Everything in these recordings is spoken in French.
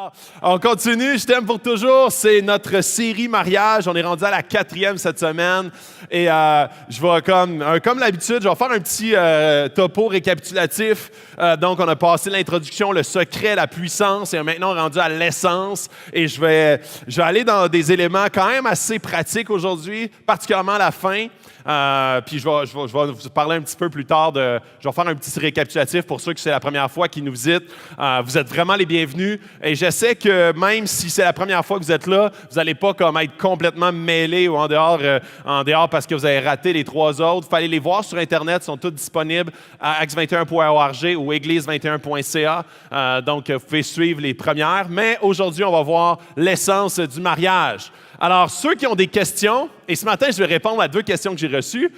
Alors, on continue, je t'aime pour toujours. C'est notre série mariage. On est rendu à la 4e cette semaine. Et je vais, comme l'habitude, je vais faire un petit topo récapitulatif. Donc, on a passé l'introduction, le secret, la puissance, et maintenant on est rendu à l'essence. Et je vais aller dans des éléments quand même assez pratiques aujourd'hui, particulièrement à la fin. Puis je vais vous parler un petit peu plus tard. Je vais faire un petit récapitulatif pour ceux que c'est la première fois qui nous visitent. Vous êtes vraiment les bienvenus. Et j'essaie que même si c'est la première fois que vous êtes là, vous n'allez pas comme être complètement mêlés ou en dehors parce que vous avez raté les 3 autres. Il faut aller les voir sur Internet. Ils sont tous disponibles à acts21.org ou église21.ca. Donc, vous pouvez suivre les premières. Mais aujourd'hui, on va voir l'essence du mariage. Alors, ceux qui ont des questions, et ce matin, je vais répondre à 2 questions que j'ai reçues.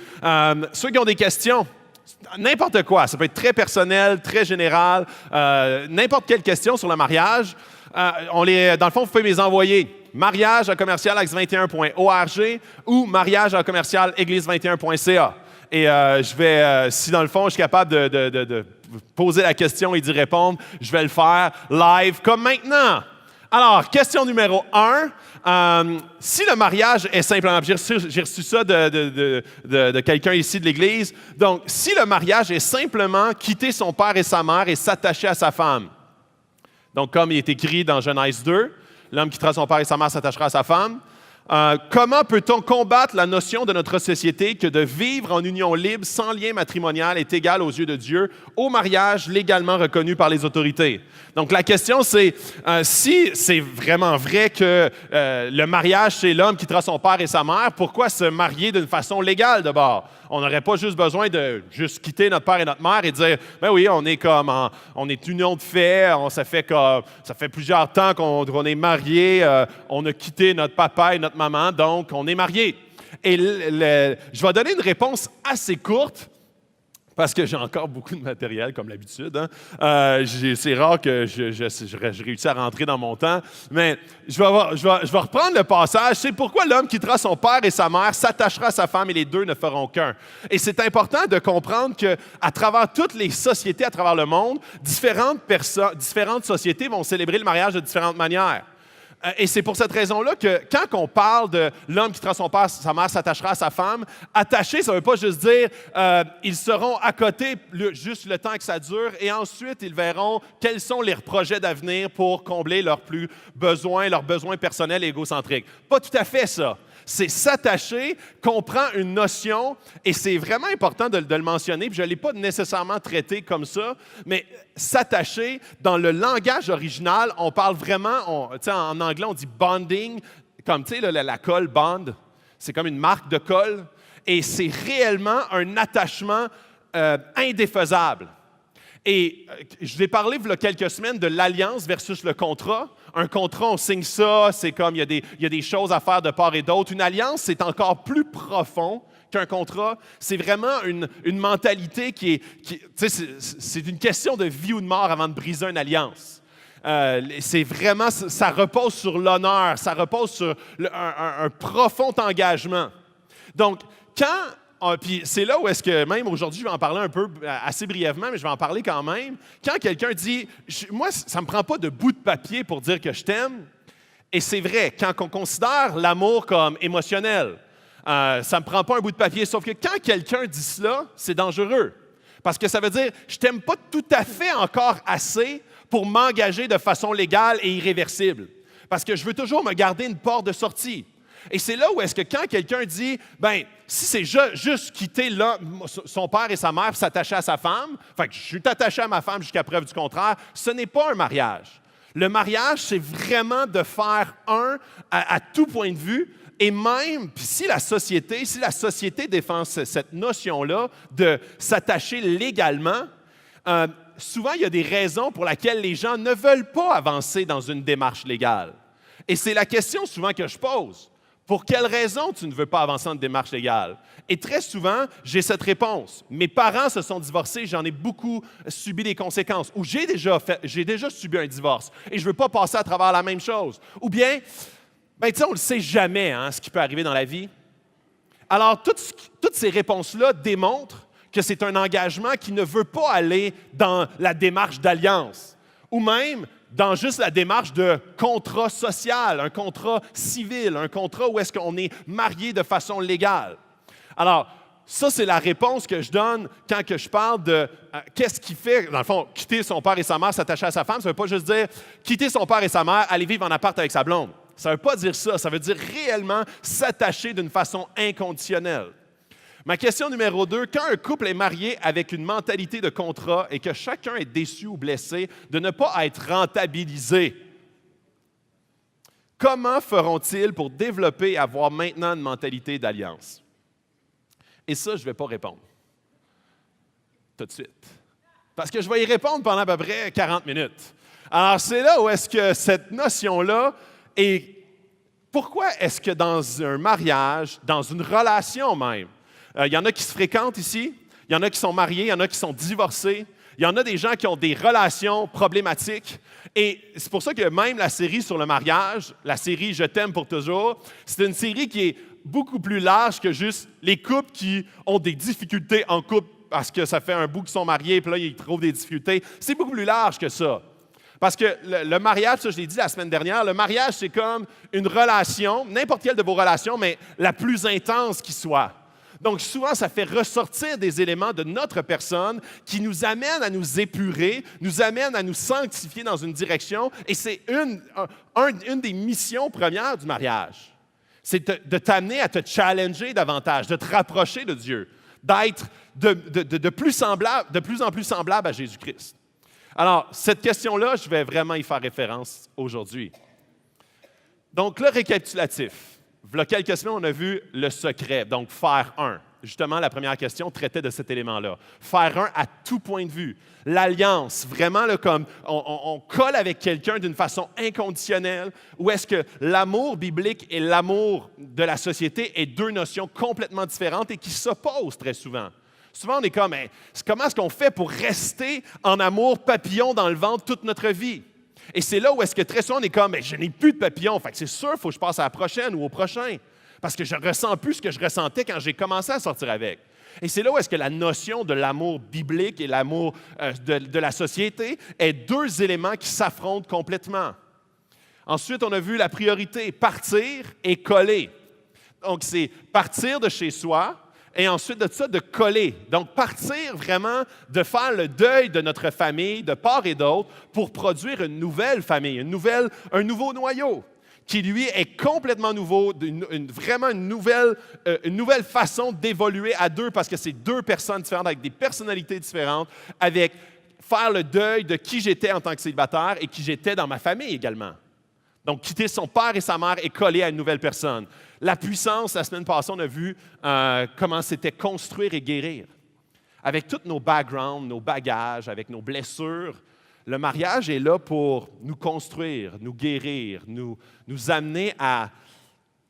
Ceux qui ont des questions, n'importe quoi, ça peut être très personnel, très général, n'importe quelle question sur le mariage, dans le fond, vous pouvez me les envoyer. mariage@acts21.org ou mariage@église21.ca. Et si dans le fond, je suis capable de poser la question et d'y répondre, je vais le faire live comme maintenant. Alors, question numéro 1. Si le mariage est simplement, j'ai reçu ça de quelqu'un ici de l'Église, donc si le mariage est simplement quitter son père et sa mère et s'attacher à sa femme, donc comme il est écrit dans Genèse 2, l'homme quittera son père et sa mère s'attachera à sa femme, comment peut-on combattre la notion de notre société que de vivre en union libre sans lien matrimonial est égal aux yeux de Dieu au mariage légalement reconnu par les autorités? Donc la question c'est, si c'est vraiment vrai que le mariage c'est l'homme qui quittera son père et sa mère, pourquoi se marier d'une façon légale d'abord? On n'aurait pas juste besoin de juste quitter notre père et notre mère et dire, ben oui, on est union de fait, ça fait plusieurs temps qu'on est mariés, on a quitté notre papa et notre maman, donc on est mariés. Et je vais donner une réponse assez courte, parce que j'ai encore beaucoup de matériel, comme l'habitude. Hein. C'est rare que je réussisse à rentrer dans mon temps. Mais je vais reprendre le passage. C'est pourquoi l'homme quittera son père et sa mère, s'attachera à sa femme et les deux ne feront qu'un. Et c'est important de comprendre qu'à travers toutes les sociétés à travers le monde, différentes sociétés vont célébrer le mariage de différentes manières. Et c'est pour cette raison-là que quand on parle de l'homme qui quittera son père, sa mère s'attachera à sa femme, attaché, ça ne veut pas juste dire ils seront à côté juste le temps que ça dure et ensuite ils verront quels sont leurs projets d'avenir pour combler leurs besoins personnels et égocentriques. Pas tout à fait ça. C'est s'attacher, comprend une notion, et c'est vraiment important de le mentionner, puis je ne l'ai pas nécessairement traité comme ça, mais s'attacher, dans le langage original, on parle vraiment, en anglais, on dit bonding, comme la colle bond, c'est comme une marque de colle, et c'est réellement un attachement indéfaisable. Et je vous ai parlé il y a quelques semaines de l'alliance versus le contrat. Un contrat, on signe ça, c'est comme il y a des choses à faire de part et d'autre. Une alliance, c'est encore plus profond qu'un contrat. C'est vraiment une mentalité c'est une question de vie ou de mort avant de briser une alliance. C'est vraiment, ça repose sur l'honneur, ça repose sur un profond engagement. Donc, puis c'est là où est-ce que, même aujourd'hui, je vais en parler un peu, assez brièvement, mais je vais en parler quand même. Quand quelqu'un dit, moi, ça ne me prend pas de bout de papier pour dire que je t'aime, et c'est vrai, quand on considère l'amour comme émotionnel, ça ne me prend pas un bout de papier, sauf que quand quelqu'un dit cela, c'est dangereux. Parce que ça veut dire, je ne t'aime pas tout à fait encore assez pour m'engager de façon légale et irréversible. Parce que je veux toujours me garder une porte de sortie. Et c'est là où est-ce que quand quelqu'un dit, ben si c'est juste quitter son père et sa mère pour s'attacher à sa femme, fait que je suis attaché à ma femme jusqu'à preuve du contraire, ce n'est pas un mariage. Le mariage, c'est vraiment de faire un à tout point de vue. Et même, si la société défend cette notion-là de s'attacher légalement, souvent il y a des raisons pour lesquelles les gens ne veulent pas avancer dans une démarche légale. Et c'est la question souvent que je pose. Pour quelle raison tu ne veux pas avancer en démarche légale? Et très souvent, j'ai cette réponse. Mes parents se sont divorcés, j'en ai beaucoup subi les conséquences. Ou j'ai déjà subi un divorce et je ne veux pas passer à travers la même chose. Ou bien, on ne le sait jamais ce qui peut arriver dans la vie. Alors, toutes ces réponses-là démontrent que c'est un engagement qui ne veut pas aller dans la démarche d'alliance. Ou même dans juste la démarche de contrat social, un contrat civil, un contrat où est-ce qu'on est marié de façon légale. Alors, ça, c'est la réponse que je donne quand que je parle de qu'est-ce qui fait, dans le fond, quitter son père et sa mère, s'attacher à sa femme. Ça ne veut pas juste dire quitter son père et sa mère, aller vivre en appart avec sa blonde. Ça ne veut pas dire ça. Ça veut dire réellement s'attacher d'une façon inconditionnelle. Ma question numéro 2, quand un couple est marié avec une mentalité de contrat et que chacun est déçu ou blessé de ne pas être rentabilisé, comment feront-ils pour développer et avoir maintenant une mentalité d'alliance? Et ça, je ne vais pas répondre tout de suite. Parce que je vais y répondre pendant à peu près 40 minutes. Alors, c'est là où est-ce que cette notion-là est... Pourquoi est-ce que dans un mariage, dans une relation même, il y en a qui se fréquentent ici, il y en a qui sont mariés, il y en a qui sont divorcés, il y en a des gens qui ont des relations problématiques. Et c'est pour ça que même la série sur le mariage, la série « Je t'aime pour toujours », c'est une série qui est beaucoup plus large que juste les couples qui ont des difficultés en couple parce que ça fait un bout qu'ils sont mariés, puis là, ils trouvent des difficultés. C'est beaucoup plus large que ça. Parce que le mariage, ça je l'ai dit la semaine dernière, le mariage, c'est comme une relation, n'importe quelle de vos relations, mais la plus intense qui soit. Donc souvent, ça fait ressortir des éléments de notre personne qui nous amènent à nous épurer, nous amènent à nous sanctifier dans une direction, et c'est une des missions premières du mariage. C'est de t'amener à te challenger davantage, de te rapprocher de Dieu, d'être de plus en plus semblable à Jésus-Christ. Alors, cette question-là, je vais vraiment y faire référence aujourd'hui. Donc, le récapitulatif. Il y a quelques semaines, on a vu le secret, donc faire un. Justement, la première question traitait de cet élément-là. Faire un à tout point de vue. L'alliance, vraiment là, comme on colle avec quelqu'un d'une façon inconditionnelle, ou est-ce que l'amour biblique et l'amour de la société est deux notions complètement différentes et qui s'opposent très souvent. Souvent, on est comme, comment est-ce qu'on fait pour rester en amour papillon dans le ventre toute notre vie? Et c'est là où est-ce que très souvent, on est comme, je n'ai plus de papillon, fait que c'est sûr, il faut que je passe à la prochaine ou au prochain. Parce que je ne ressens plus ce que je ressentais quand j'ai commencé à sortir avec. Et c'est là où est-ce que la notion de l'amour biblique et l'amour de la société est deux éléments qui s'affrontent complètement. Ensuite, on a vu la priorité, partir et coller. Donc, c'est partir de chez soi, et ensuite de ça, de coller. Donc, partir vraiment, de faire le deuil de notre famille, de part et d'autre, pour produire une nouvelle famille, un nouveau noyau, qui, lui, est complètement nouveau, vraiment une nouvelle façon d'évoluer à deux, parce que c'est deux personnes différentes, avec des personnalités différentes, avec faire le deuil de qui j'étais en tant que célibataire et qui j'étais dans ma famille également. Donc, quitter son père et sa mère et coller à une nouvelle personne. La puissance, la semaine passée, on a vu comment c'était construire et guérir. Avec tous nos backgrounds, nos bagages, avec nos blessures, le mariage est là pour nous construire, nous guérir, nous amener à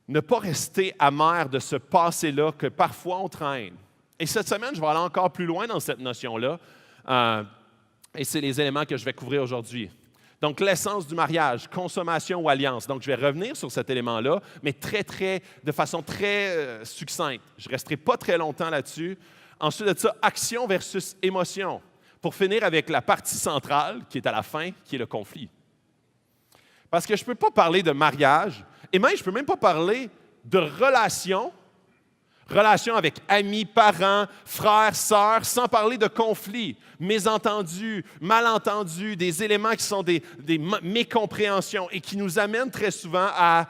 ne pas rester amers de ce passé-là que parfois on traîne. Et cette semaine, je vais aller encore plus loin dans cette notion-là. Et c'est les éléments que je vais couvrir aujourd'hui. Donc, l'essence du mariage, consommation ou alliance. Donc, je vais revenir sur cet élément-là, mais de façon très succincte. Je ne resterai pas très longtemps là-dessus. Ensuite de ça, action versus émotion. Pour finir avec la partie centrale, qui est à la fin, qui est le conflit. Parce que je ne peux pas parler de mariage, et même je ne peux même pas parler de relation avec amis, parents, frères, sœurs, sans parler de conflits, mésentendus, malentendus, des éléments qui sont des mécompréhensions et qui nous amènent très souvent à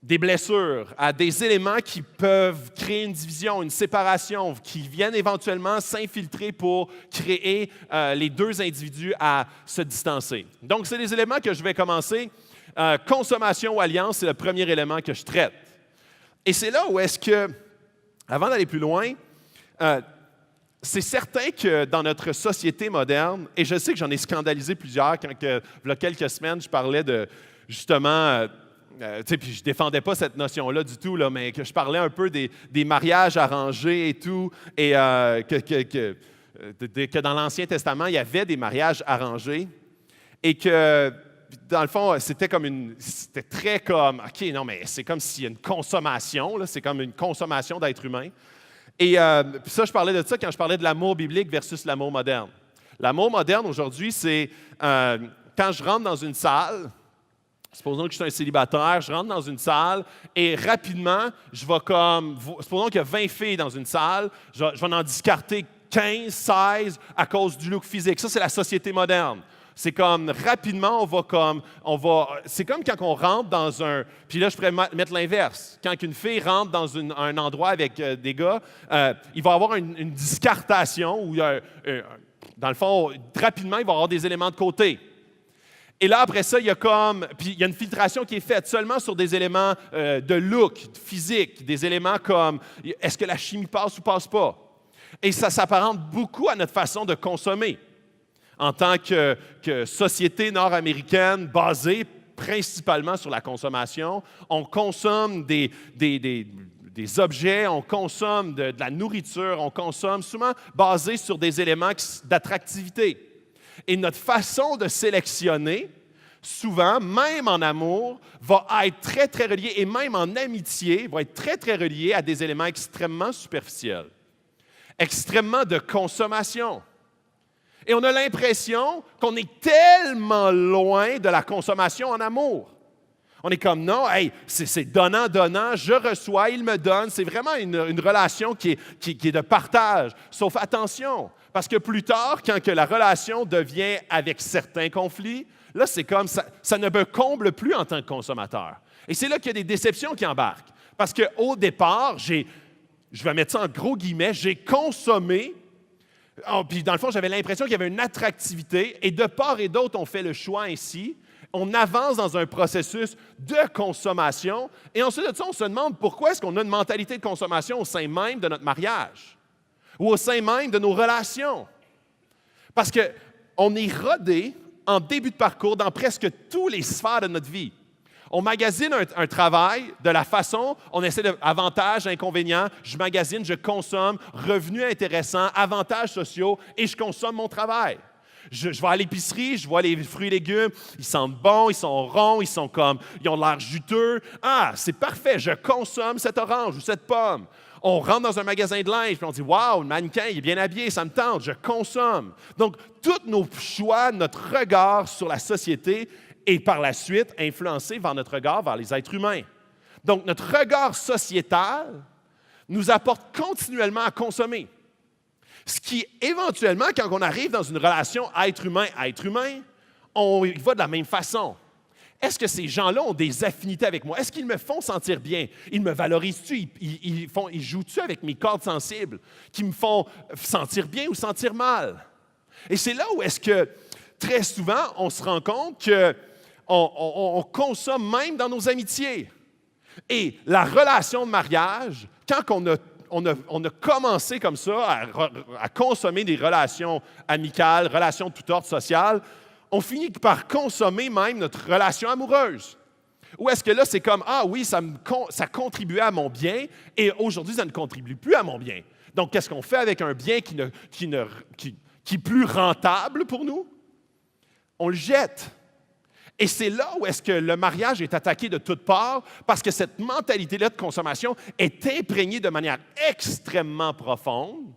des blessures, à des éléments qui peuvent créer une division, une séparation, qui viennent éventuellement s'infiltrer pour créer les deux individus à se distancer. Donc, c'est les éléments que je vais commencer. Consommation ou alliance, c'est le premier élément que je traite. Et c'est là où est-ce que, avant d'aller plus loin, c'est certain que dans notre société moderne, et je sais que j'en ai scandalisé plusieurs quand, il y a quelques semaines, je parlais de, justement, puis je ne défendais pas cette notion-là du tout, là, mais que je parlais un peu des mariages arrangés et tout, et que dans l'Ancien Testament, il y avait des mariages arrangés, et que, dans le fond, c'était très comme, OK, non, mais c'est comme s'il y a une consommation, là, c'est comme une consommation d'êtres humains. Et puis ça, je parlais de ça quand je parlais de l'amour biblique versus l'amour moderne. L'amour moderne, aujourd'hui, c'est quand quand je rentre dans une salle, supposons que je suis un célibataire, je rentre dans une salle et rapidement, je vais supposons qu'il y a 20 filles dans une salle, je vais en discarter 15, 16 à cause du look physique. Ça, c'est la société moderne. C'est comme, rapidement, c'est comme quand on rentre dans un, puis là, je pourrais mettre l'inverse. Quand une fille rentre dans un endroit avec des gars, il va y avoir une discartation où, dans le fond, rapidement, il va y avoir des éléments de côté. Et là, après ça, puis il y a une filtration qui est faite seulement sur des éléments de look, physique, des éléments comme, est-ce que la chimie passe ou passe pas? Et ça s'apparente beaucoup à notre façon de consommer. En tant que société nord-américaine basée principalement sur la consommation, on consomme des objets, on consomme de la nourriture, on consomme souvent basé sur des éléments d'attractivité. Et notre façon de sélectionner, souvent, même en amour, va être très, très reliée, et même en amitié, va être très, très reliée à des éléments extrêmement superficiels, extrêmement de consommation. Et on a l'impression qu'on est tellement loin de la consommation en amour. On est comme, non, hey, c'est donnant-donnant, je reçois, il me donne. C'est vraiment une relation qui est de partage. Sauf attention, parce que plus tard, quand que la relation devient avec certains conflits, là, c'est comme, ça ne me comble plus en tant que consommateur. Et c'est là qu'il y a des déceptions qui embarquent. Parce qu'au départ, je vais mettre ça en gros guillemets, j'ai consommé. Puis dans le fond, j'avais l'impression qu'il y avait une attractivité, et de part et d'autre, on fait le choix ainsi. On avance dans un processus de consommation, et ensuite de ça, on se demande pourquoi est-ce qu'on a une mentalité de consommation au sein même de notre mariage ou au sein même de nos relations. Parce qu'on est rodé en début de parcours dans presque toutes les sphères de notre vie. On magasine un travail de la façon, on essaie de avantages, inconvénients, je magasine, je consomme, revenus intéressants, avantages sociaux, et je consomme mon travail. Je vais à l'épicerie, je vois les fruits et légumes, ils sentent bons, ils sont ronds, ils ont l'air juteux. Ah, c'est parfait, je consomme cette orange ou cette pomme. On rentre dans un magasin de linge, puis on dit « Wow, le mannequin, il est bien habillé, ça me tente, je consomme. » Donc, tous nos choix, notre regard sur la société et par la suite influencé vers notre regard vers les êtres humains. Donc, notre regard sociétal nous apporte continuellement à consommer. Ce qui, éventuellement, quand on arrive dans une relation être humain à être humain, on y va de la même façon. Est-ce que ces gens-là ont des affinités avec moi? Est-ce qu'ils me font sentir bien? Ils me valorisent-tu? Ils jouent-tu avec mes cordes sensibles qui me font sentir bien ou sentir mal? Et c'est là où est-ce que, très souvent, on se rend compte qu'on consomme même dans nos amitiés. Et la relation de mariage, quand on a commencé comme ça à consommer des relations amicales, relations de tout ordre social, on finit par consommer même notre relation amoureuse. Ou est-ce que là, c'est comme, ah oui, ça contribuait à mon bien et aujourd'hui, ça ne contribue plus à mon bien. Donc, qu'est-ce qu'on fait avec un bien qui est plus rentable pour nous? On le jette. Et c'est là où est-ce que le mariage est attaqué de toutes parts, parce que cette mentalité-là de consommation est imprégnée de manière extrêmement profonde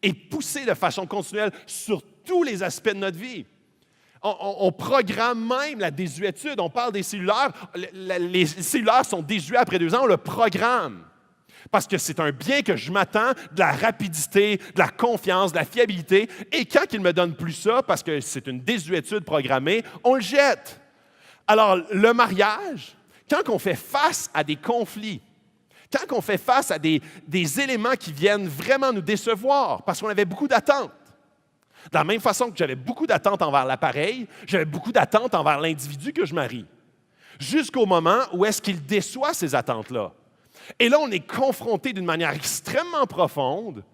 et poussée de façon continuelle sur tous les aspects de notre vie. On programme même la désuétude. On parle des cellulaires. Les cellulaires sont désuets après 2 ans, on le programme. Parce que c'est un bien que je m'attends, de la rapidité, de la confiance, de la fiabilité. Et quand il ne me donne plus ça, parce que c'est une désuétude programmée, on le jette. Alors, le mariage, quand on fait face à des conflits, quand on fait face à des éléments qui viennent vraiment nous décevoir, parce qu'on avait beaucoup d'attentes. De la même façon que j'avais beaucoup d'attentes envers l'appareil, j'avais beaucoup d'attentes envers l'individu que je marie. Jusqu'au moment où est-ce qu'il déçoit ces attentes-là. Et là, on est confronté d'une manière extrêmement profonde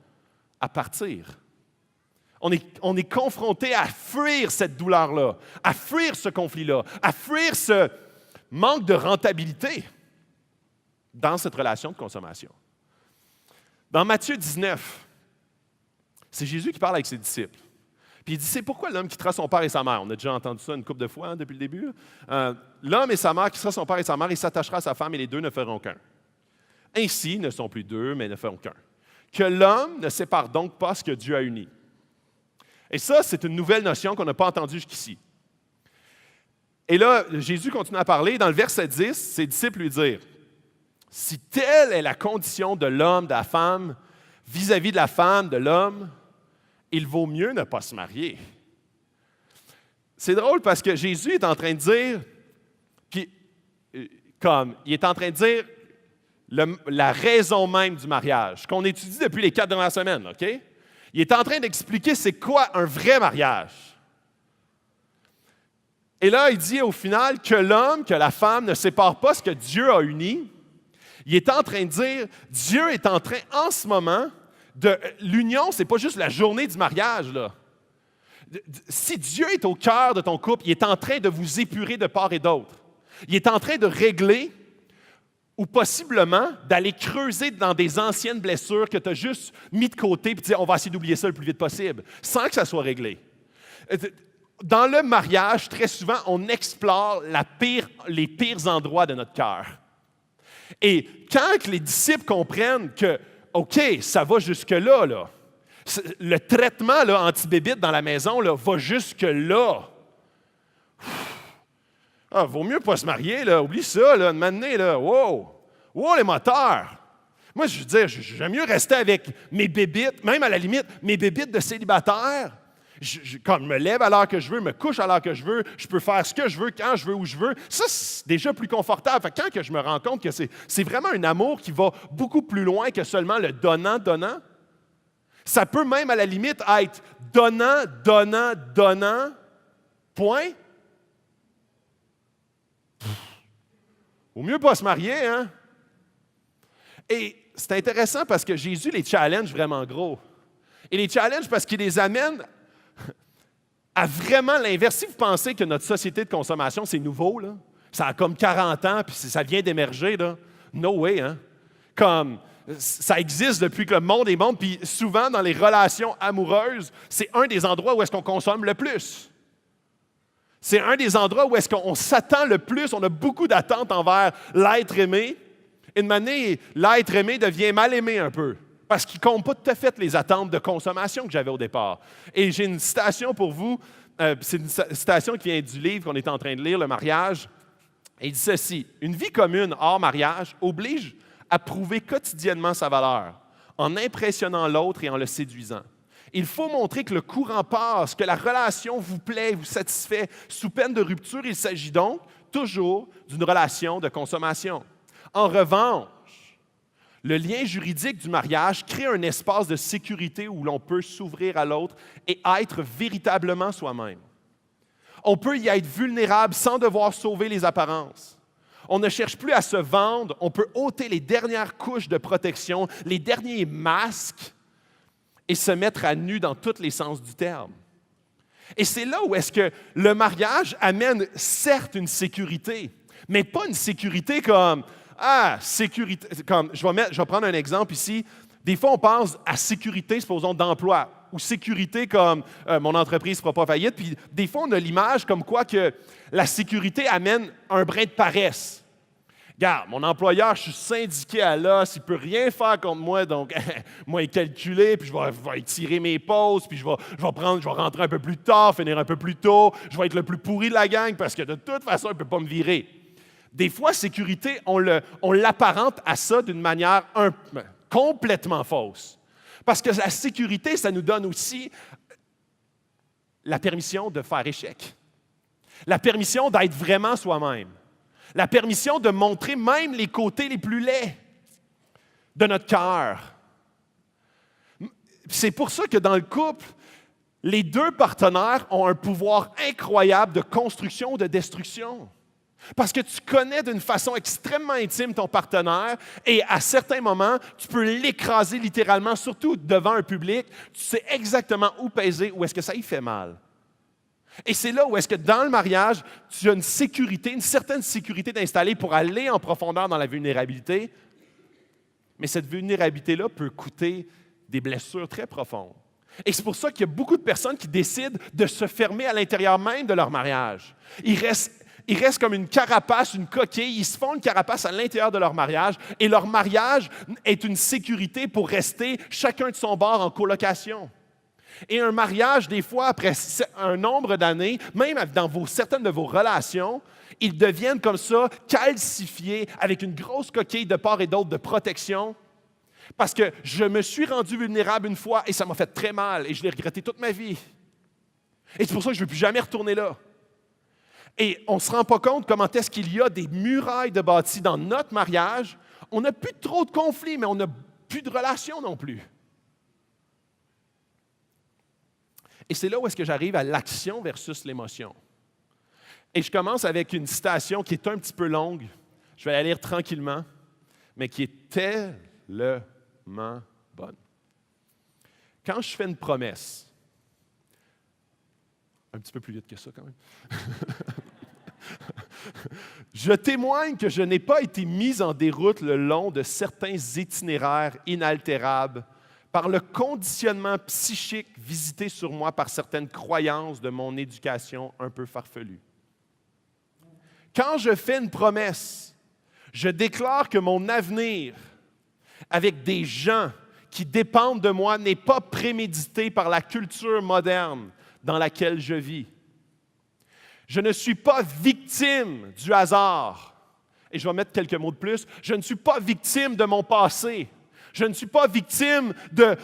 à partir. On est confronté à fuir cette douleur-là, à fuir ce conflit-là, à fuir ce manque de rentabilité dans cette relation de consommation. Dans Matthieu 19, c'est Jésus qui parle avec ses disciples. Puis il dit, c'est pourquoi l'homme quittera son père et sa mère. On a déjà entendu ça une couple de fois depuis le début. L'homme et sa mère quittera son père et sa mère, il s'attachera à sa femme et les deux ne feront qu'un. Ainsi, ne sont plus deux, mais ne feront qu'un. Que l'homme ne sépare donc pas ce que Dieu a uni. Et ça, c'est une nouvelle notion qu'on n'a pas entendue jusqu'ici. Et là, Jésus continue à parler. Dans le verset 10, ses disciples lui disent, « Si telle est la condition de l'homme, de la femme, vis-à-vis de la femme, de l'homme, il vaut mieux ne pas se marier. » C'est drôle parce que Jésus est en train de dire, puis, il est en train de dire la raison même du mariage, qu'on étudie depuis les 4 dernières semaines, OK? Il est en train d'expliquer c'est quoi un vrai mariage. Et là, il dit au final que l'homme, que la femme ne séparent pas ce que Dieu a uni. Il est en train de dire, Dieu est en train, en ce moment, l'union, ce n'est pas juste la journée du mariage, là. Si Dieu est au cœur de ton couple, il est en train de vous épurer de part et d'autre. Il est en train de régler ou possiblement d'aller creuser dans des anciennes blessures que tu as juste mis de côté et dire on va essayer d'oublier ça le plus vite possible, sans que ça soit réglé. Dans le mariage, très souvent, on explore les pires endroits de notre cœur. Et quand les disciples comprennent que, OK, ça va jusque-là, là, le traitement là, anti-bébite dans la maison là, va jusque-là. Ah, vaut mieux pas se marier, là. Oublie ça, là, de m'amener, là. Wow! Wow, les moteurs! Moi, je veux dire, j'aime mieux rester avec mes bébites, même à la limite, mes bébites de célibataire. Quand je me lève à l'heure que je veux, me couche à l'heure que je veux, je peux faire ce que je veux, quand je veux, où je veux. Ça, c'est déjà plus confortable. Fait que quand que je me rends compte que c'est vraiment un amour qui va beaucoup plus loin que seulement le donnant-donnant, ça peut même à la limite être donnant, donnant, donnant, point. Au mieux pas se marier, hein? Et c'est intéressant parce que Jésus les challenge vraiment gros. Et les challenge parce qu'il les amène à vraiment l'inverse. Si vous pensez que notre société de consommation, c'est nouveau, là, ça a comme 40 ans, puis ça vient d'émerger, là, no way, hein? Comme ça existe depuis que le monde est monde, puis souvent dans les relations amoureuses, c'est un des endroits où est-ce qu'on consomme le plus. C'est un des endroits où est-ce qu'on s'attend le plus, on a beaucoup d'attentes envers l'être aimé. Et de manière, l'être aimé devient mal aimé un peu, parce qu'il ne compte pas tout à fait les attentes de consommation que j'avais au départ. Et j'ai une citation pour vous, c'est une citation qui vient du livre qu'on est en train de lire, Le mariage. Et il dit ceci, « Une vie commune hors mariage oblige à prouver quotidiennement sa valeur, en impressionnant l'autre et en le séduisant. Il faut montrer que le courant passe, que la relation vous plaît, vous satisfait. Sous peine de rupture, il s'agit donc toujours d'une relation de consommation. En revanche, le lien juridique du mariage crée un espace de sécurité où l'on peut s'ouvrir à l'autre et être véritablement soi-même. On peut y être vulnérable sans devoir sauver les apparences. On ne cherche plus à se vendre, on peut ôter les dernières couches de protection, les derniers masques et se mettre à nu dans tous les sens du terme. Et c'est là où est-ce que le mariage amène certes une sécurité, mais pas une sécurité comme sécurité. Comme, je vais prendre un exemple ici. Des fois, on pense à sécurité, supposons, d'emploi, ou sécurité comme mon entreprise ne fera pas faillite. Puis des fois, on a l'image comme quoi que la sécurité amène un brin de paresse. Regarde, mon employeur, je suis syndiqué à l'os, il ne peut rien faire contre moi, donc moi, il est calculé, puis je vais étirer mes pauses, puis je vais rentrer un peu plus tard, finir un peu plus tôt, je vais être le plus pourri de la gang parce que de toute façon, il ne peut pas me virer. Des fois, sécurité, on l'apparente à ça d'une manière complètement fausse. Parce que la sécurité, ça nous donne aussi la permission de faire échec, la permission d'être vraiment soi-même. La permission de montrer même les côtés les plus laids de notre cœur. C'est pour ça que dans le couple, les deux partenaires ont un pouvoir incroyable de construction ou de destruction. Parce que tu connais d'une façon extrêmement intime ton partenaire et à certains moments, tu peux l'écraser littéralement, surtout devant un public. Tu sais exactement où peser, où est-ce que ça y fait mal. Et c'est là où est-ce que dans le mariage, tu as une sécurité, une certaine sécurité d'installer pour aller en profondeur dans la vulnérabilité. Mais cette vulnérabilité-là peut coûter des blessures très profondes. Et c'est pour ça qu'il y a beaucoup de personnes qui décident de se fermer à l'intérieur même de leur mariage. Ils restent comme une carapace, une coquille. Ils se font une carapace à l'intérieur de leur mariage et leur mariage est une sécurité pour rester chacun de son bord en colocation. Et un mariage, des fois, après un nombre d'années, même dans certaines de vos relations, ils deviennent comme ça calcifiés avec une grosse coquille de part et d'autre de protection parce que je me suis rendu vulnérable une fois et ça m'a fait très mal et je l'ai regretté toute ma vie. Et c'est pour ça que je ne veux plus jamais retourner là. Et on ne se rend pas compte comment est-ce qu'il y a des murailles de bâtis dans notre mariage. On n'a plus trop de conflits, mais on n'a plus de relations non plus. Et c'est là où est-ce que j'arrive à l'action versus l'émotion. Et je commence avec une citation qui est un petit peu longue. Je vais la lire tranquillement, mais qui est tellement bonne. Quand je fais une promesse, un petit peu plus vite que ça quand même, je témoigne que je n'ai pas été mis en déroute le long de certains itinéraires inaltérables par le conditionnement psychique visité sur moi par certaines croyances de mon éducation un peu farfelue. Quand je fais une promesse, je déclare que mon avenir avec des gens qui dépendent de moi n'est pas prémédité par la culture moderne dans laquelle je vis. Je ne suis pas victime du hasard. Et je vais mettre quelques mots de plus. Je ne suis pas victime de mon passé. Je ne suis pas victime de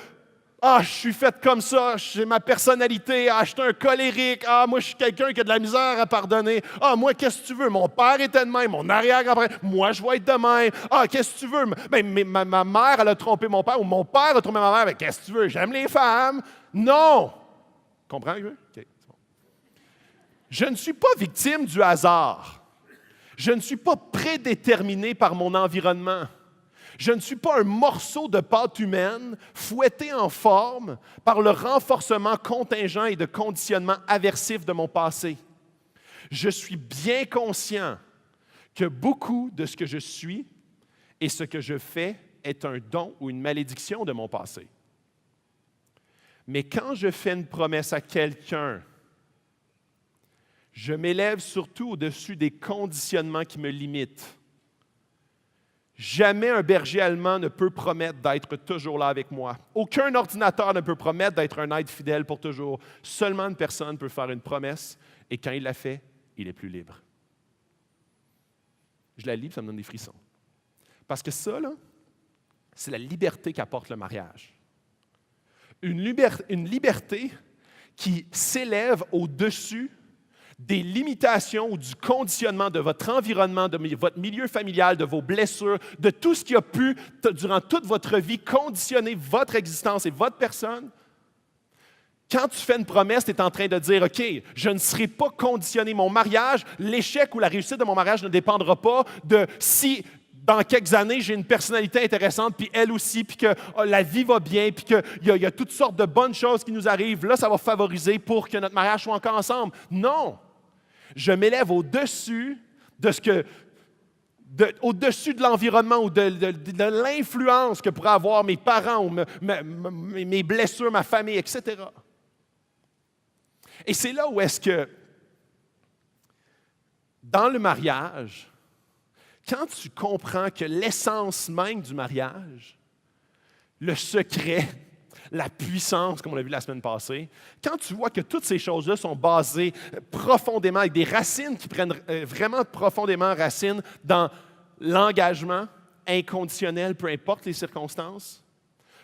« Ah, je suis fait comme ça, j'ai ma personnalité, ah, je suis un colérique, ah, moi, je suis quelqu'un qui a de la misère à pardonner, ah, moi, qu'est-ce que tu veux? Mon père était de même, mon arrière-grand-père, moi, je vais être de même, ah, qu'est-ce que tu veux? Ben, ma mère, elle a trompé mon père, ou mon père a trompé ma mère, ben, qu'est-ce que tu veux? J'aime les femmes. » Non! Comprends, OK, c'est bon. Je ne suis pas victime du hasard. Je ne suis pas prédéterminé par mon environnement. Je ne suis pas un morceau de pâte humaine fouetté en forme par le renforcement contingent et de conditionnement aversif de mon passé. Je suis bien conscient que beaucoup de ce que je suis et ce que je fais est un don ou une malédiction de mon passé. Mais quand je fais une promesse à quelqu'un, je m'élève surtout au-dessus des conditionnements qui me limitent. Jamais un berger allemand ne peut promettre d'être toujours là avec moi. Aucun ordinateur ne peut promettre d'être un être fidèle pour toujours. Seulement une personne peut faire une promesse et quand il la fait, il est plus libre. Je la lis, ça me donne des frissons. Parce que ça, là, c'est la liberté qu'apporte le mariage. Une liberté qui s'élève au-dessus des limitations ou du conditionnement de votre environnement, de votre milieu familial, de vos blessures, de tout ce qui a pu, durant toute votre vie, conditionner votre existence et votre personne. Quand tu fais une promesse, tu es en train de dire, OK, je ne serai pas conditionné. Mon mariage, l'échec ou la réussite de mon mariage ne dépendra pas de si dans quelques années, j'ai une personnalité intéressante, puis elle aussi, puis que la vie va bien, puis qu'il y a toutes sortes de bonnes choses qui nous arrivent. Là, ça va favoriser pour que notre mariage soit encore ensemble. Non! Je m'élève au-dessus de au-dessus de l'environnement ou de l'influence que pourraient avoir mes parents ou mes blessures, ma famille, etc. Et c'est là où est-ce que, dans le mariage, quand tu comprends que l'essence même du mariage, le secret, la puissance, comme on l'a vu la semaine passée, quand tu vois que toutes ces choses-là sont basées profondément, avec des racines qui prennent vraiment profondément racine dans l'engagement inconditionnel, peu importe les circonstances,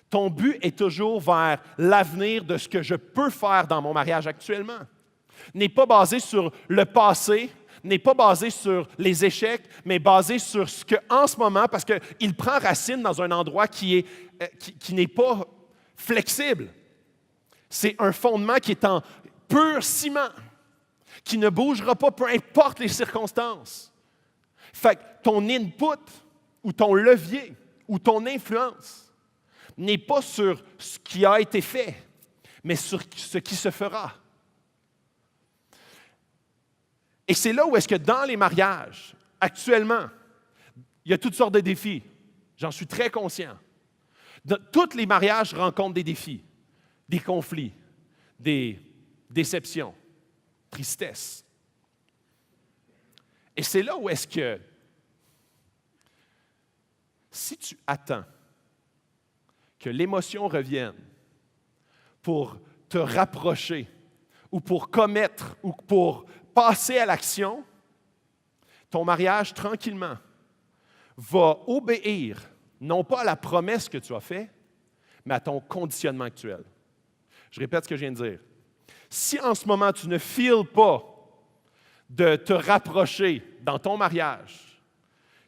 ton but est toujours vers l'avenir de ce que je peux faire dans mon mariage actuellement. N'est pas basé sur le passé, n'est pas basé sur les échecs, mais basé sur ce qu'en ce moment, parce qu'il prend racine dans un endroit qui n'est pas flexible. C'est un fondement qui est en pur ciment, qui ne bougera pas, peu importe les circonstances. Fait que ton input, ou ton levier, ou ton influence, n'est pas sur ce qui a été fait, mais sur ce qui se fera. Et c'est là où est-ce que dans les mariages, actuellement, il y a toutes sortes de défis. J'en suis très conscient. Tous les mariages rencontrent des défis, des conflits, des déceptions, tristesse. Et c'est là où est-ce que, si tu attends que l'émotion revienne pour te rapprocher ou pour commettre ou pour passer à l'action, ton mariage, tranquillement, va obéir, non pas à la promesse que tu as faite, mais à ton conditionnement actuel. Je répète ce que je viens de dire. Si en ce moment, tu ne files pas de te rapprocher dans ton mariage,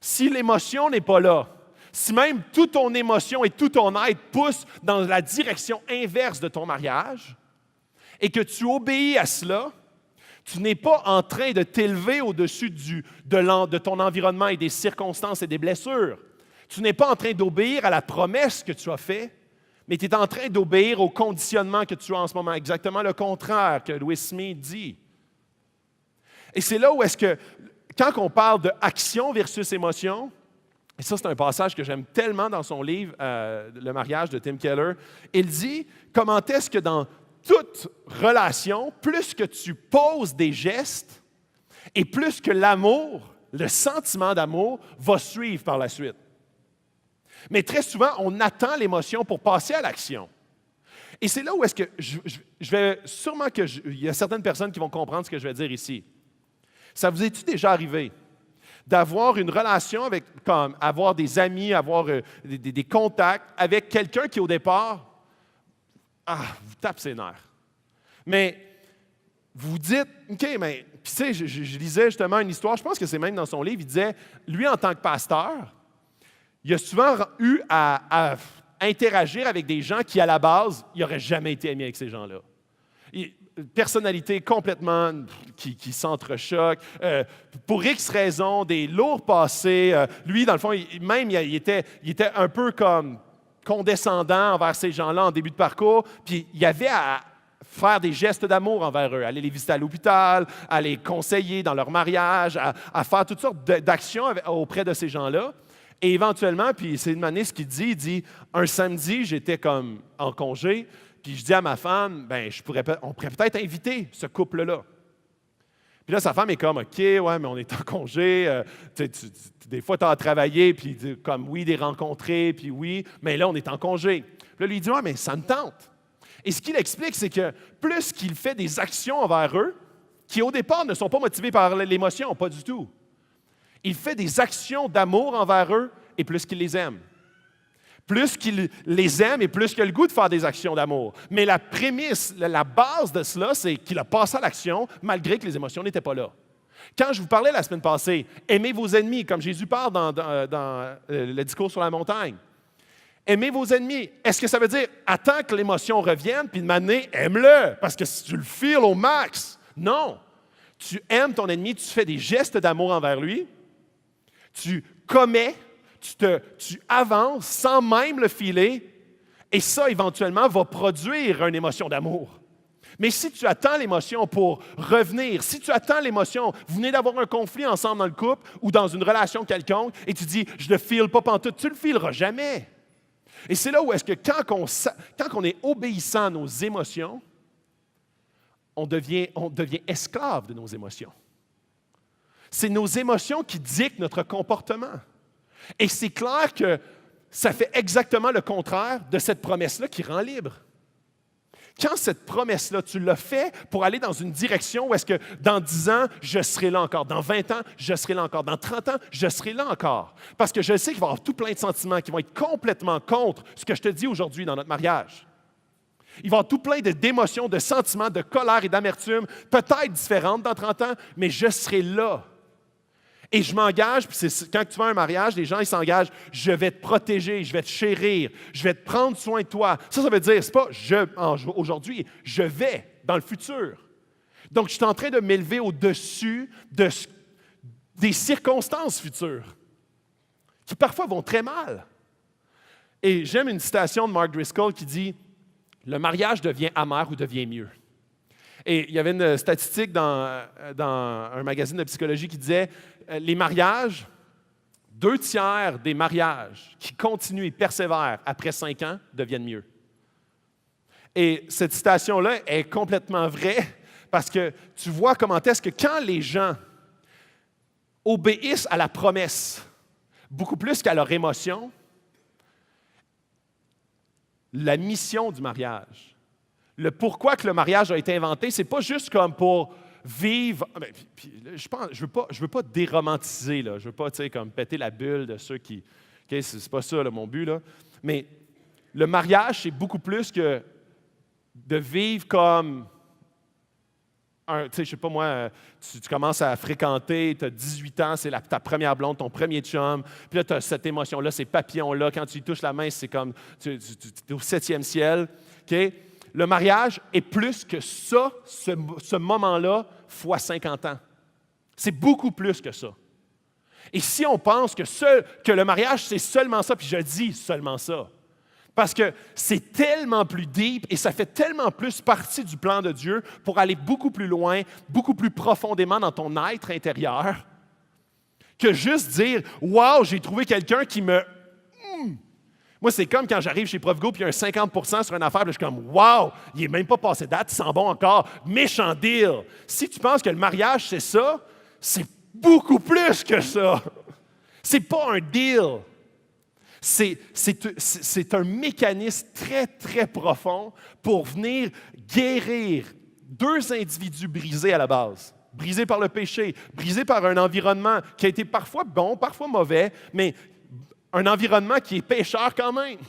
si l'émotion n'est pas là, si même toute ton émotion et tout ton être pousse dans la direction inverse de ton mariage, et que tu obéis à cela, tu n'es pas en train de t'élever au-dessus de ton environnement et des circonstances et des blessures. Tu n'es pas en train d'obéir à la promesse que tu as faite, mais tu es en train d'obéir au conditionnement que tu as en ce moment. Exactement le contraire que Louis Smith dit. Et c'est là où est-ce que, quand on parle de action versus émotion, et ça, c'est un passage que j'aime tellement dans son livre, Le mariage de Tim Keller, il dit comment est-ce que dans toute relation, plus que tu poses des gestes et plus que l'amour, le sentiment d'amour, va suivre par la suite. Mais très souvent, on attend l'émotion pour passer à l'action. Et c'est là où est-ce que je vais sûrement il y a certaines personnes qui vont comprendre ce que je vais dire ici. Ça vous est-il déjà arrivé d'avoir une relation avec, comme avoir des amis, avoir des contacts avec quelqu'un qui, au départ, vous tape ses nerfs. Mais vous dites, OK, mais, puis tu sais, je lisais justement une histoire, je pense que c'est même dans son livre, il disait, lui, en tant que pasteur, il a souvent eu à interagir avec des gens qui, à la base, il n'aurait jamais été ami avec ces gens-là. Personnalité complètement qui s'entrechoque, pour X raisons, des lourds passés. Lui, dans le fond, il était un peu comme condescendant envers ces gens-là en début de parcours, puis il y avait à faire des gestes d'amour envers eux, aller les visiter à l'hôpital, à les conseiller dans leur mariage, à faire toutes sortes d'actions auprès de ces gens-là. Et éventuellement, puis c'est une année ce qu'il dit, un samedi, j'étais comme en congé, puis je dis à ma femme, on pourrait peut-être inviter ce couple-là. Puis là, sa femme est comme, OK, ouais, mais on est en congé, des fois, tu as à travailler, puis comme, oui, des rencontrés, puis oui, mais là, on est en congé. Puis là, lui, il dit, ouais, mais ça me tente. Et ce qu'il explique, c'est que plus qu'il fait des actions envers eux, qui au départ ne sont pas motivées par l'émotion, pas du tout, il fait des actions d'amour envers eux, et plus qu'il les aime. Plus qu'il les aime et plus qu'il a le goût de faire des actions d'amour. Mais la prémisse, la base de cela, c'est qu'il a passé à l'action malgré que les émotions n'étaient pas là. Quand je vous parlais la semaine passée, aimez vos ennemis, comme Jésus parle dans le discours sur la montagne. Aimez vos ennemis. Est-ce que ça veut dire attends que l'émotion revienne, puis de m'amener, aime-le, parce que si tu le files au max? Non. Tu aimes ton ennemi, tu fais des gestes d'amour envers lui, tu commets, tu avances sans même le filer, et ça, éventuellement, va produire une émotion d'amour. Mais si tu attends l'émotion pour revenir, si tu attends l'émotion, vous venez d'avoir un conflit ensemble dans le couple ou dans une relation quelconque, et tu dis « je ne le file pas pantoute », tu ne le fileras jamais. Et c'est là où est-ce que quand on est obéissant à nos émotions, on devient esclave de nos émotions. C'est nos émotions qui dictent notre comportement. Et c'est clair que ça fait exactement le contraire de cette promesse-là qui rend libre. Quand cette promesse-là, tu l'as fait pour aller dans une direction où est-ce que dans 10 ans, je serai là encore. Dans 20 ans, je serai là encore. Dans 30 ans, je serai là encore. Parce que je sais qu'il va y avoir tout plein de sentiments qui vont être complètement contre ce que je te dis aujourd'hui dans notre mariage. Il va y avoir tout plein d'émotions, de sentiments, de colère et d'amertume, peut-être différentes dans 30 ans, mais je serai là. Et je m'engage, puis quand tu fais un mariage, les gens ils s'engagent, je vais te protéger, je vais te chérir, je vais te prendre soin de toi. Ça veut dire, c'est pas aujourd'hui, je vais dans le futur. Donc, je suis en train de m'élever au-dessus des circonstances futures, qui parfois vont très mal. Et j'aime une citation de Mark Driscoll qui dit « Le mariage devient amer ou devient mieux ». Et il y avait une statistique dans un magazine de psychologie qui disait les mariages, 2/3 des mariages qui continuent et persévèrent après 5 ans deviennent mieux. Et cette citation-là est complètement vraie parce que tu vois comment est-ce que quand les gens obéissent à la promesse beaucoup plus qu'à leur émotion, la mission du mariage, le pourquoi que le mariage a été inventé, c'est pas juste comme pour vivre. Je veux pas déromantiser, là. Je veux pas, comme péter la bulle de ceux qui. Okay, c'est pas ça, là, mon but, là. Mais le mariage, c'est beaucoup plus que de vivre comme. Je sais pas moi, tu commences à fréquenter, tu as 18 ans, c'est ta première blonde, ton premier chum, puis là, tu as cette émotion-là, ces papillons-là, quand tu lui touches la main, c'est comme, tu es au 7e ciel. Okay? Le mariage est plus que ça, ce moment-là, fois 50 ans. C'est beaucoup plus que ça. Et si on pense que le mariage, c'est seulement ça, puis je dis seulement ça, parce que c'est tellement plus deep et ça fait tellement plus partie du plan de Dieu pour aller beaucoup plus loin, beaucoup plus profondément dans ton être intérieur, que juste dire « Wow, j'ai trouvé quelqu'un qui me... Moi, c'est comme quand j'arrive chez ProfGo puis il y a un 50% sur une affaire, puis je suis comme « Wow, il n'est même pas passé date, il sent bon encore, méchant deal! » Si tu penses que le mariage, c'est ça, c'est beaucoup plus que ça. C'est pas un deal. C'est un mécanisme très, très profond pour venir guérir deux individus brisés à la base. Brisés par le péché, brisés par un environnement qui a été parfois bon, parfois mauvais, mais un environnement qui est pécheur quand même.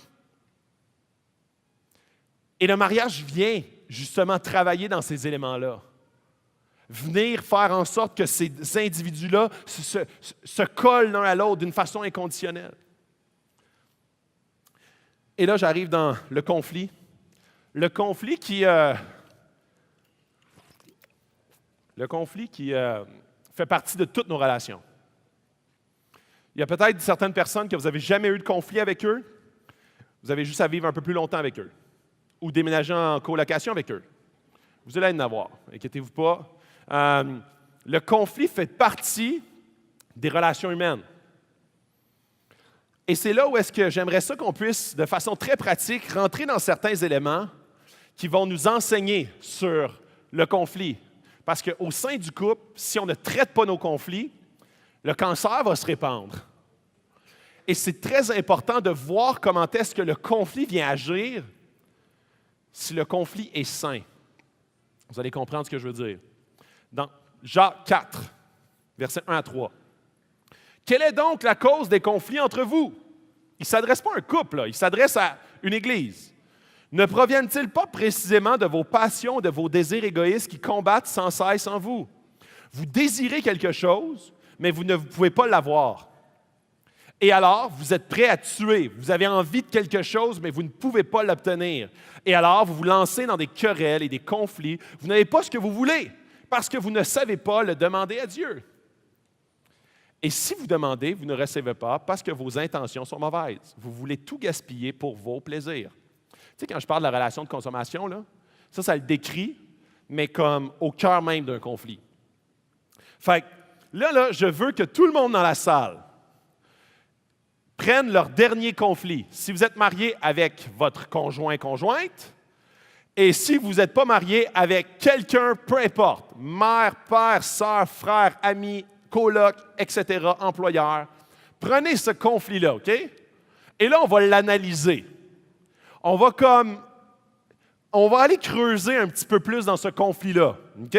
Et le mariage vient justement travailler dans ces éléments-là. Venir faire en sorte que ces individus-là se collent l'un à l'autre d'une façon inconditionnelle. Et là, j'arrive dans le conflit. Le conflit qui fait partie de toutes nos relations. Il y a peut-être certaines personnes que vous n'avez jamais eu de conflit avec eux. Vous avez juste à vivre un peu plus longtemps avec eux. Ou déménager en colocation avec eux. Vous allez en avoir, inquiétez-vous pas. Le conflit fait partie des relations humaines. Et c'est là où est-ce que j'aimerais ça qu'on puisse, de façon très pratique, rentrer dans certains éléments qui vont nous enseigner sur le conflit. Parce qu'au sein du couple, si on ne traite pas nos conflits, le cancer va se répandre. Et c'est très important de voir comment est-ce que le conflit vient agir si le conflit est sain. Vous allez comprendre ce que je veux dire. Dans Jacques 4, versets 1 à 3. Quelle est donc la cause des conflits entre vous? Il ne s'adresse pas à un couple, là. Il s'adresse à une église. Ne proviennent-ils pas précisément de vos passions, de vos désirs égoïstes qui combattent sans cesse en vous? Vous désirez quelque chose, mais vous ne pouvez pas l'avoir. Et alors, vous êtes prêt à tuer. Vous avez envie de quelque chose, mais vous ne pouvez pas l'obtenir. Et alors, vous vous lancez dans des querelles et des conflits. Vous n'avez pas ce que vous voulez, parce que vous ne savez pas le demander à Dieu. Et si vous demandez, vous ne recevez pas parce que vos intentions sont mauvaises. Vous voulez tout gaspiller pour vos plaisirs. Tu sais, quand je parle de la relation de consommation, là, ça le décrit, mais comme au cœur même d'un conflit. Fait que là, je veux que tout le monde dans la salle prenne leur dernier conflit. Si vous êtes marié avec votre conjointe, et si vous n'êtes pas marié avec quelqu'un, peu importe, mère, père, sœur, frère, ami, coloc, etc., employeur, prenez ce conflit-là, OK? Et là, on va l'analyser. On va aller creuser un petit peu plus dans ce conflit-là, OK?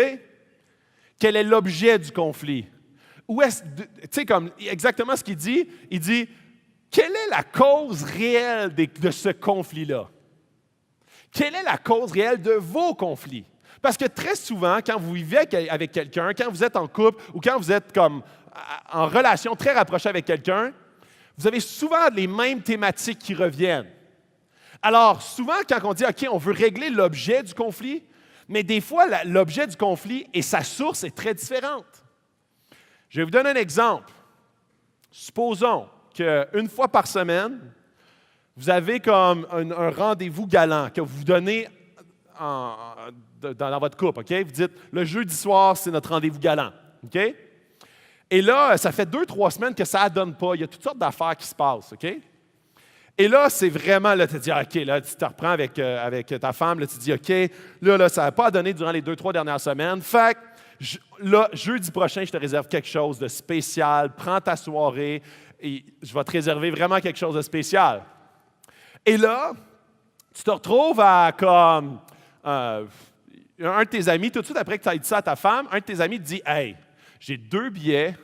Quel est l'objet du conflit? Où est-ce, tu sais, comme exactement ce qu'il dit, il dit, quelle est la cause réelle de ce conflit-là? Quelle est la cause réelle de vos conflits? Parce que très souvent, quand vous vivez avec quelqu'un, quand vous êtes en couple ou quand vous êtes comme en relation très rapprochée avec quelqu'un, vous avez souvent les mêmes thématiques qui reviennent. Alors, souvent, quand on dit « OK, on veut régler l'objet du conflit », mais des fois, l'objet du conflit et sa source est très différente. Je vais vous donner un exemple. Supposons qu'une fois par semaine, vous avez comme un rendez-vous galant que vous donnez dans votre couple, OK? Vous dites, le jeudi soir, c'est notre rendez-vous galant, OK? Et là, ça fait 2-3 semaines que ça ne donne pas. Il y a toutes sortes d'affaires qui se passent, OK? Et là, c'est vraiment, là, tu te dis, OK, là, tu te reprends avec ta femme, là, tu te dis, OK, là, ça n'a pas donné durant les 2-3 dernières semaines. Fait que, là, jeudi prochain, je te réserve quelque chose de spécial. Prends ta soirée et je vais te réserver vraiment quelque chose de spécial. Et là, tu te retrouves à comme un de tes amis, tout de suite après que tu aies dit ça à ta femme, un de tes amis te dit « Hey, j'ai 2 billets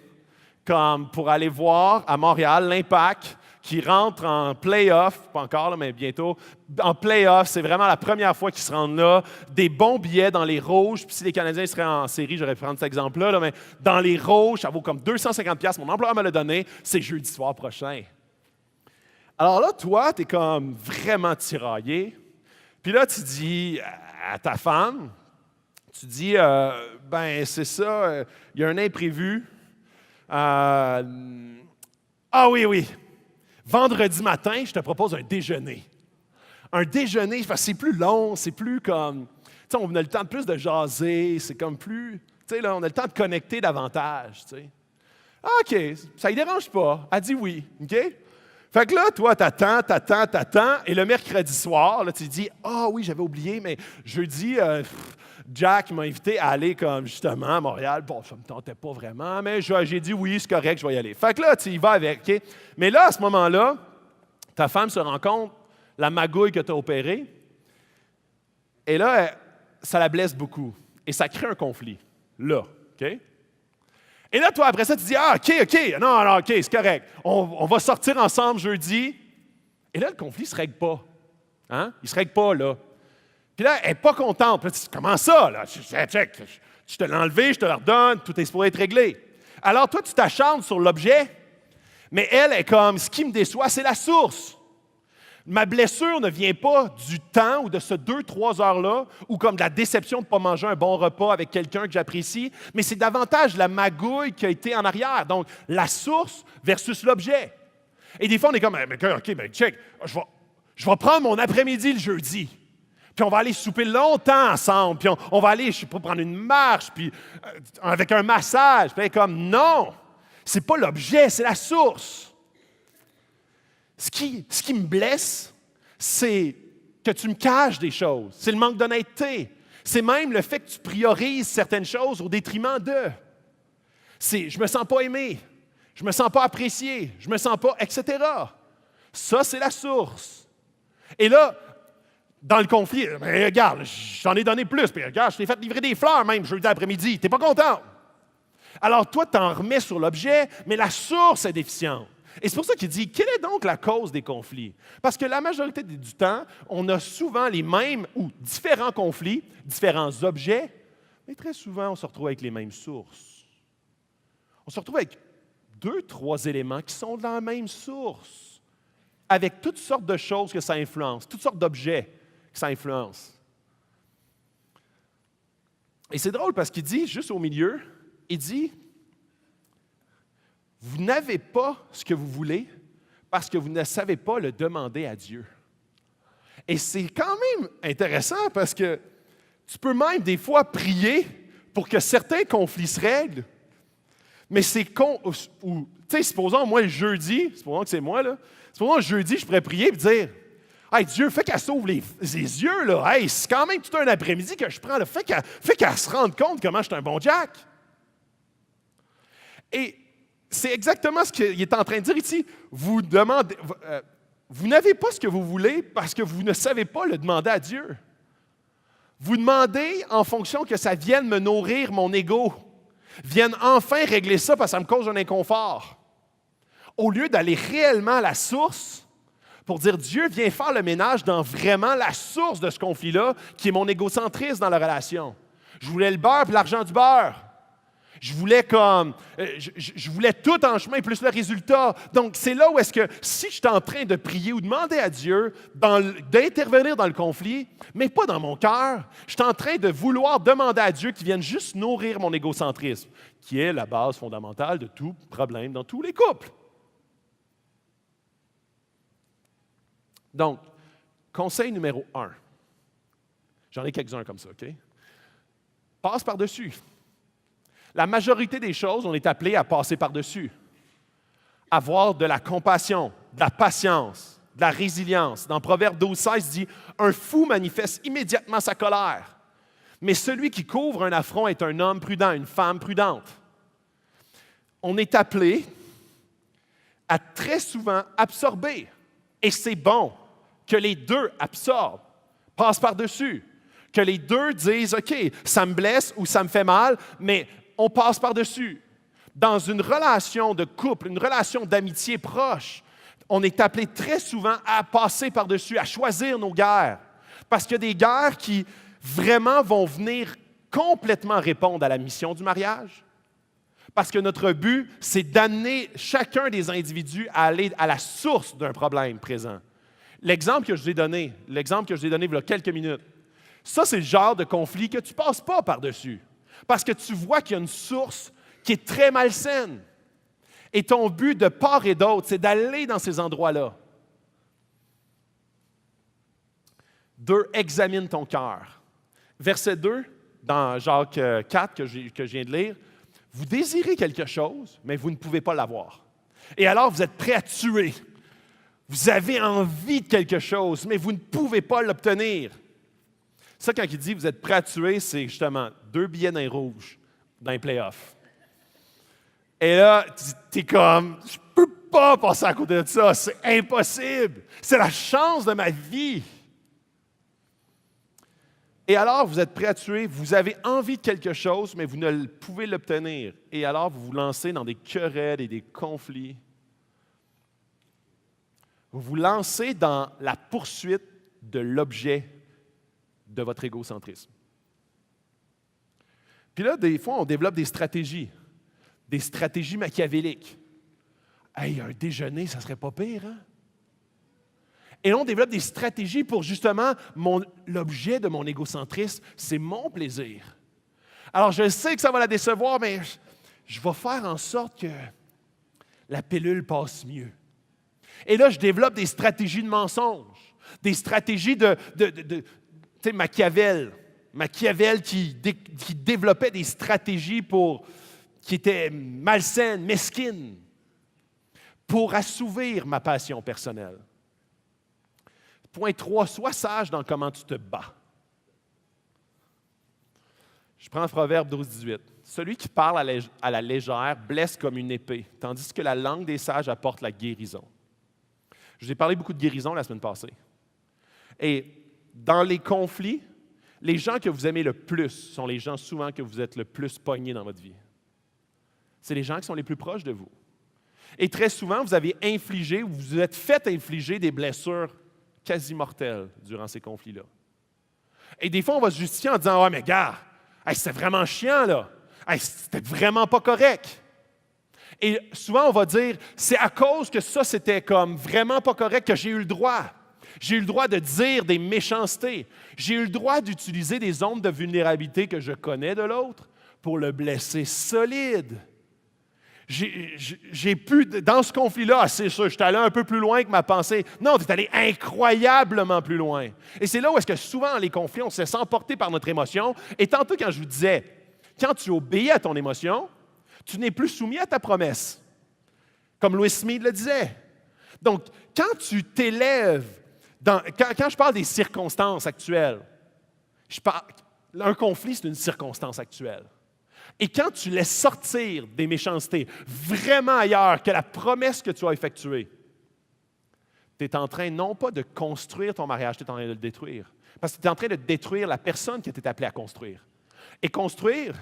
comme pour aller voir à Montréal l'Impact qui rentre en play-off, pas encore, là, mais bientôt, en play-off, c'est vraiment la première fois qu'ils se rendent là, des bons billets dans les rouges, puis si les Canadiens seraient en série, j'aurais pu prendre cet exemple-là, là, mais dans les rouges, ça vaut comme 250$, mon employeur me l'a donné, c'est jeudi soir prochain. » Alors là, toi, tu es comme vraiment tiraillé, puis là, tu dis à ta femme, tu dis, ben c'est ça, il y a un imprévu. Ah oui. Vendredi matin, je te propose un déjeuner. Un déjeuner, parce que c'est plus long, c'est plus comme... Tu sais, on a le temps de plus de jaser, c'est comme plus... Tu sais, là, on a le temps de connecter davantage, tu sais. Ah, OK, ça ne dérange pas. Elle dit oui, OK? Fait que là, toi, t'attends, et le mercredi soir, là, tu dis, ah oui, j'avais oublié, mais jeudi, Jack m'a invité à aller comme justement à Montréal. Bon, ça ne me tentait pas vraiment, mais j'ai dit oui, c'est correct, je vais y aller. Fait que là, tu y vas avec, OK? Mais là, à ce moment-là, ta femme se rend compte, la magouille que tu as opérée, et là, ça la blesse beaucoup. Et ça crée un conflit, là, OK? Et là, toi, après ça, tu dis, ah, OK, non, OK, c'est correct. On va sortir ensemble jeudi. Et là, le conflit ne se règle pas. Hein? Il ne se règle pas, là. Puis là, elle n'est pas contente. Puis là, tu dis, comment ça, là? Je te l'ai enlevé, je te le redonne, tout est supposé être réglé. Alors, toi, tu t'acharnes sur l'objet, mais elle est comme, ce qui me déçoit, c'est la source. Ma blessure ne vient pas du temps ou de ce 2-3 heures-là, ou comme de la déception de ne pas manger un bon repas avec quelqu'un que j'apprécie, mais c'est davantage la magouille qui a été en arrière. Donc, la source versus l'objet. Et des fois, on est comme, OK, check, je vais prendre mon après-midi le jeudi. Puis on va aller souper longtemps ensemble, puis on va aller, je ne sais pas, prendre une marche, puis avec un massage. Puis elle est comme, non, c'est pas l'objet, c'est la source. Ce qui me blesse, c'est que tu me caches des choses. C'est le manque d'honnêteté. C'est même le fait que tu priorises certaines choses au détriment d'eux. C'est je me sens pas aimé, je me sens pas apprécié, je me sens pas, etc. Ça, c'est la source. Et là, dans le conflit, mais regarde, j'en ai donné plus, puis regarde, je t'ai fait livrer des fleurs même jeudi après-midi, t'es pas content. Alors toi, tu en remets sur l'objet, mais la source est déficiente. Et c'est pour ça qu'il dit, quelle est donc la cause des conflits? Parce que la majorité du temps, on a souvent les mêmes ou différents conflits, différents objets, mais très souvent, on se retrouve avec les mêmes sources. On se retrouve avec 2-3 éléments qui sont de la même source, avec toutes sortes de choses que ça influence, toutes sortes d'objets que ça influence. Et c'est drôle parce qu'il dit, juste au milieu, il dit, vous n'avez pas ce que vous voulez parce que vous ne savez pas le demander à Dieu. Et c'est quand même intéressant parce que tu peux même des fois prier pour que certains conflits se règlent, mais c'est tu sais, supposons moi le jeudi, supposons que c'est moi, là, supposons le jeudi, je pourrais prier et dire, hey, Dieu, fais qu'elle s'ouvre les yeux, là. Hey, c'est quand même tout un après-midi que je prends, là. Fais qu'elle se rende compte comment je suis un bon Jack. Et c'est exactement ce qu'il est en train de dire ici. Vous n'avez pas ce que vous voulez parce que vous ne savez pas le demander à Dieu. Vous demandez en fonction que ça vienne me nourrir mon ego, vienne enfin régler ça parce que ça me cause un inconfort. Au lieu d'aller réellement à la source pour dire Dieu, viens faire le ménage dans vraiment la source de ce conflit-là, qui est mon égocentrisme dans la relation. Je voulais le beurre et l'argent du beurre. Je voulais je voulais tout en chemin, plus le résultat. Donc, c'est là où est-ce que, si je suis en train de prier ou demander à Dieu d'intervenir dans le conflit, mais pas dans mon cœur, je suis en train de vouloir demander à Dieu qu'il vienne juste nourrir mon égocentrisme, qui est la base fondamentale de tout problème dans tous les couples. Donc, conseil numéro 1. J'en ai quelques-uns comme ça, OK? Passe par-dessus. La majorité des choses, on est appelé à passer par-dessus. Avoir de la compassion, de la patience, de la résilience. Dans Proverbe 12:16, il dit « Un fou manifeste immédiatement sa colère, mais celui qui couvre un affront est un homme prudent, une femme prudente. » On est appelé à très souvent absorber. Et c'est bon que les deux absorbent, passent par-dessus. Que les deux disent, OK, ça me blesse ou ça me fait mal, mais on passe par-dessus. Dans une relation de couple, une relation d'amitié proche, on est appelé très souvent à passer par-dessus, à choisir nos guerres. Parce qu'il y a des guerres qui vraiment vont venir complètement répondre à la mission du mariage. Parce que notre but, c'est d'amener chacun des individus à aller à la source d'un problème présent. L'exemple que je vous ai donné il y a quelques minutes, ça, c'est le genre de conflit que tu ne passes pas par-dessus. Parce que tu vois qu'il y a une source qui est très malsaine. Et ton but de part et d'autre, c'est d'aller dans ces endroits-là. 2, examine ton cœur. Verset 2, dans Jacques 4 que je viens de lire, vous désirez quelque chose, mais vous ne pouvez pas l'avoir. Et alors, vous êtes prêt à tuer. Vous avez envie de quelque chose, mais vous ne pouvez pas l'obtenir. Ça, quand il dit vous êtes prêt à tuer, c'est justement 2 billets dans les rouges, dans les playoffs. Et là, tu es comme, je ne peux pas passer à côté de ça, c'est impossible. C'est la chance de ma vie. Et alors, vous êtes prêt à tuer, vous avez envie de quelque chose, mais vous ne pouvez l'obtenir. Et alors, vous vous lancez dans des querelles et des conflits. Vous vous lancez dans la poursuite de l'objet de votre égocentrisme. Puis là, des fois, on développe des stratégies machiavéliques. Hey, un déjeuner, ça serait pas pire, hein? Et on développe des stratégies pour justement, l'objet de mon égocentrisme, c'est mon plaisir. Alors, je sais que ça va la décevoir, mais je vais faire en sorte que la pilule passe mieux. Et là, je développe des stratégies de mensonge, des stratégies tu sais, Machiavel qui développait des stratégies qui étaient malsaines, mesquines, pour assouvir ma passion personnelle. Point 3, sois sage dans comment tu te bats. Je prends Proverbe 12-18. Celui qui parle à la légère blesse comme une épée, tandis que la langue des sages apporte la guérison. Je vous ai parlé beaucoup de guérison la semaine passée. Et dans les conflits, les gens que vous aimez le plus sont les gens souvent que vous êtes le plus pognés dans votre vie. C'est les gens qui sont les plus proches de vous. Et très souvent, vous avez infligé ou vous vous êtes fait infliger des blessures quasi mortelles durant ces conflits-là. Et des fois, on va se justifier en disant « Ah, mais gars, c'était vraiment chiant, là. C'était vraiment pas correct. » Et souvent, on va dire « C'est à cause que ça, c'était comme vraiment pas correct que j'ai eu le droit. J'ai eu le droit de dire des méchancetés. J'ai eu le droit d'utiliser des zones de vulnérabilité que je connais de l'autre pour le blesser solide. » J'ai pu, dans ce conflit-là, c'est sûr, je suis allé un peu plus loin que ma pensée. Non, tu es allé incroyablement plus loin. Et c'est là où est-ce que souvent, dans les conflits, on se laisse emporter par notre émotion. Et tantôt, quand je vous disais, quand tu obéis à ton émotion, tu n'es plus soumis à ta promesse. Comme Louis Smith le disait. Donc, quand tu t'élèves, quand je parle des circonstances actuelles, un conflit, c'est une circonstance actuelle. Et quand tu laisses sortir des méchancetés vraiment ailleurs que la promesse que tu as effectuée, tu es en train non pas de construire ton mariage, tu es en train de le détruire. Parce que tu es en train de détruire la personne que tu es appelé à construire. Et construire,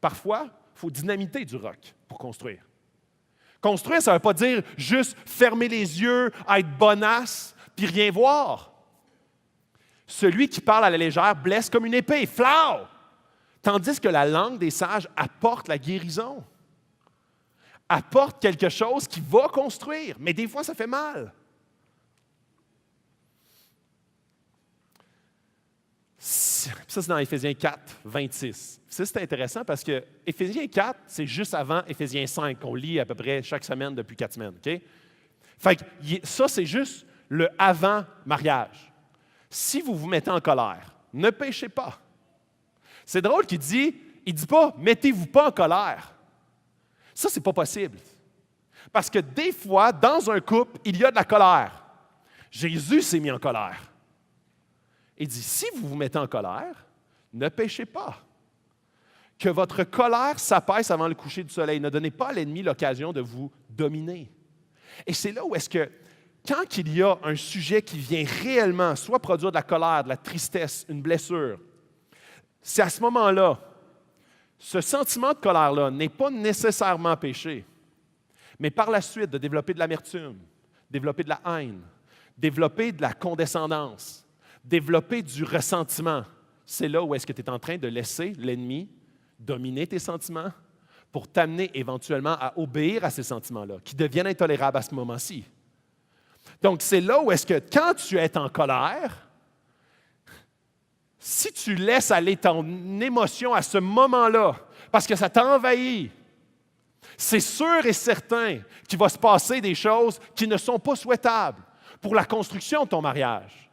parfois, il faut dynamiter du roc pour construire. Construire, ça ne veut pas dire juste fermer les yeux, être bonasse, puis rien voir. Celui qui parle à la légère blesse comme une épée, flau! Tandis que la langue des sages apporte la guérison. Apporte quelque chose qui va construire, mais des fois, ça fait mal. Ça, c'est dans Éphésiens 4, 26. Ça, c'est intéressant parce que Éphésiens 4, c'est juste avant Éphésiens 5 qu'on lit à peu près chaque semaine depuis 4 semaines. Okay? Fait que ça, c'est juste le avant-mariage. Si vous vous mettez en colère, ne péchez pas. C'est drôle il dit pas « mettez-vous pas en colère ». Ça, c'est pas possible. Parce que des fois, dans un couple, il y a de la colère. Jésus s'est mis en colère. Il dit « si vous vous mettez en colère, ne péchez pas. Que votre colère s'apaise avant le coucher du soleil. Ne donnez pas à l'ennemi l'occasion de vous dominer. » Et c'est là où est-ce que, quand il y a un sujet qui vient réellement soit produire de la colère, de la tristesse, une blessure, si à ce moment-là, ce sentiment de colère-là n'est pas nécessairement péché, mais par la suite de développer de l'amertume, développer de la haine, développer de la condescendance, développer du ressentiment, c'est là où est-ce que tu es en train de laisser l'ennemi dominer tes sentiments pour t'amener éventuellement à obéir à ces sentiments-là, qui deviennent intolérables à ce moment-ci. Donc, c'est là où est-ce que quand tu es en colère, si tu laisses aller ton émotion à ce moment-là, parce que ça t'envahit, c'est sûr et certain qu'il va se passer des choses qui ne sont pas souhaitables pour la construction de ton mariage.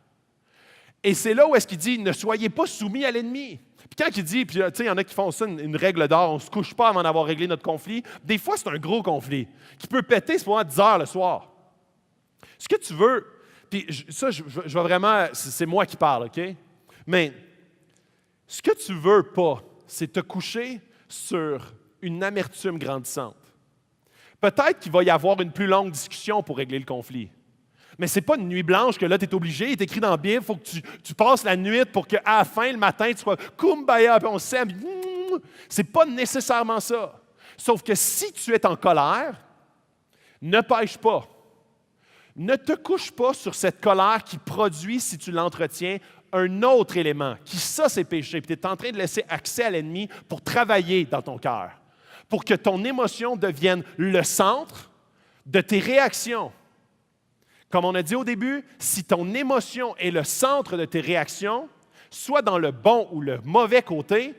Et c'est là où est-ce qu'il dit « Ne soyez pas soumis à l'ennemi ». Puis quand il dit, puis tu sais, il y en a qui font ça, une règle d'or, on ne se couche pas avant d'avoir réglé notre conflit. Des fois, c'est un gros conflit qui peut péter, c'est pour 10 heures le soir. Ce que tu veux, puis ça, je vais vraiment, c'est moi qui parle, OK? Mais ce que tu veux pas, c'est te coucher sur une amertume grandissante. Peut-être qu'il va y avoir une plus longue discussion pour régler le conflit. Mais ce n'est pas une nuit blanche que là, tu es obligé, il est écrit dans la Bible, il faut que tu passes la nuit pour qu'à la fin, le matin, tu sois kumbaya, puis on s'aime. Ce n'est pas nécessairement ça. Sauf que si tu es en colère, ne pêche pas. Ne te couche pas sur cette colère qui produit, si tu l'entretiens, un autre élément, qui ça, c'est péché. Puis tu es en train de laisser accès à l'ennemi pour travailler dans ton cœur, pour que ton émotion devienne le centre de tes réactions. Comme on a dit au début, si ton émotion est le centre de tes réactions, soit dans le bon ou le mauvais côté,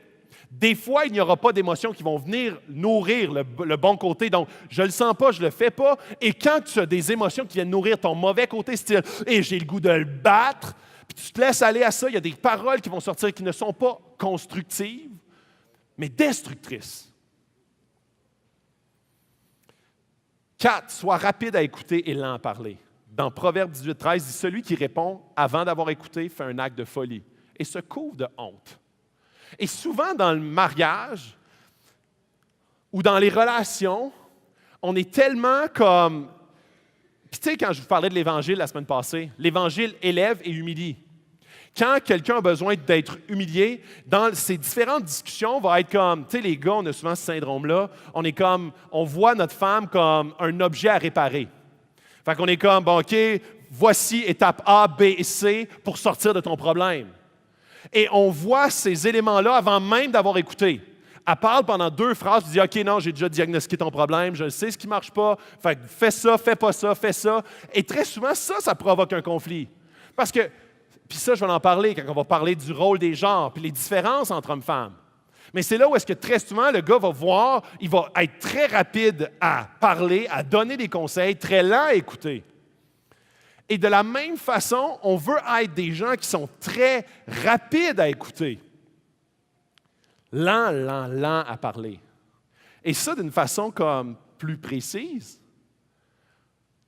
des fois, il n'y aura pas d'émotions qui vont venir nourrir le bon côté. Donc, je ne le sens pas, je ne le fais pas. Et quand tu as des émotions qui viennent nourrir ton mauvais côté, style « et j'ai le goût de le battre », puis tu te laisses aller à ça, il y a des paroles qui vont sortir qui ne sont pas constructives, mais destructrices. 4, sois rapide à écouter et lent à parler. Dans Proverbe 18:13, il dit « Celui qui répond avant d'avoir écouté fait un acte de folie et se couvre de honte. » Et souvent dans le mariage ou dans les relations, on est tellement comme... Puis tu sais, quand je vous parlais de l'Évangile la semaine passée, l'Évangile élève et humilie. Quand quelqu'un a besoin d'être humilié, dans ces différentes discussions, on va être comme, tu sais, les gars, on a souvent ce syndrome-là, on voit notre femme comme un objet à réparer. Fait qu'on est comme, bon, OK, voici étape A, B et C pour sortir de ton problème. Et on voit ces éléments-là avant même d'avoir écouté. Elle parle pendant 2 phrases, tu dis « OK, non, j'ai déjà diagnostiqué ton problème, je sais ce qui ne marche pas, fait que fais ça, fais pas ça, fais ça. » Et très souvent, ça provoque un conflit. Parce que, puis ça, je vais en parler quand on va parler du rôle des genres, puis les différences entre hommes et femmes. Mais c'est là où est-ce que très souvent, le gars va voir, il va être très rapide à parler, à donner des conseils, très lent à écouter. Et de la même façon, on veut être des gens qui sont très rapides à écouter. Lent à parler. Et ça, d'une façon comme plus précise,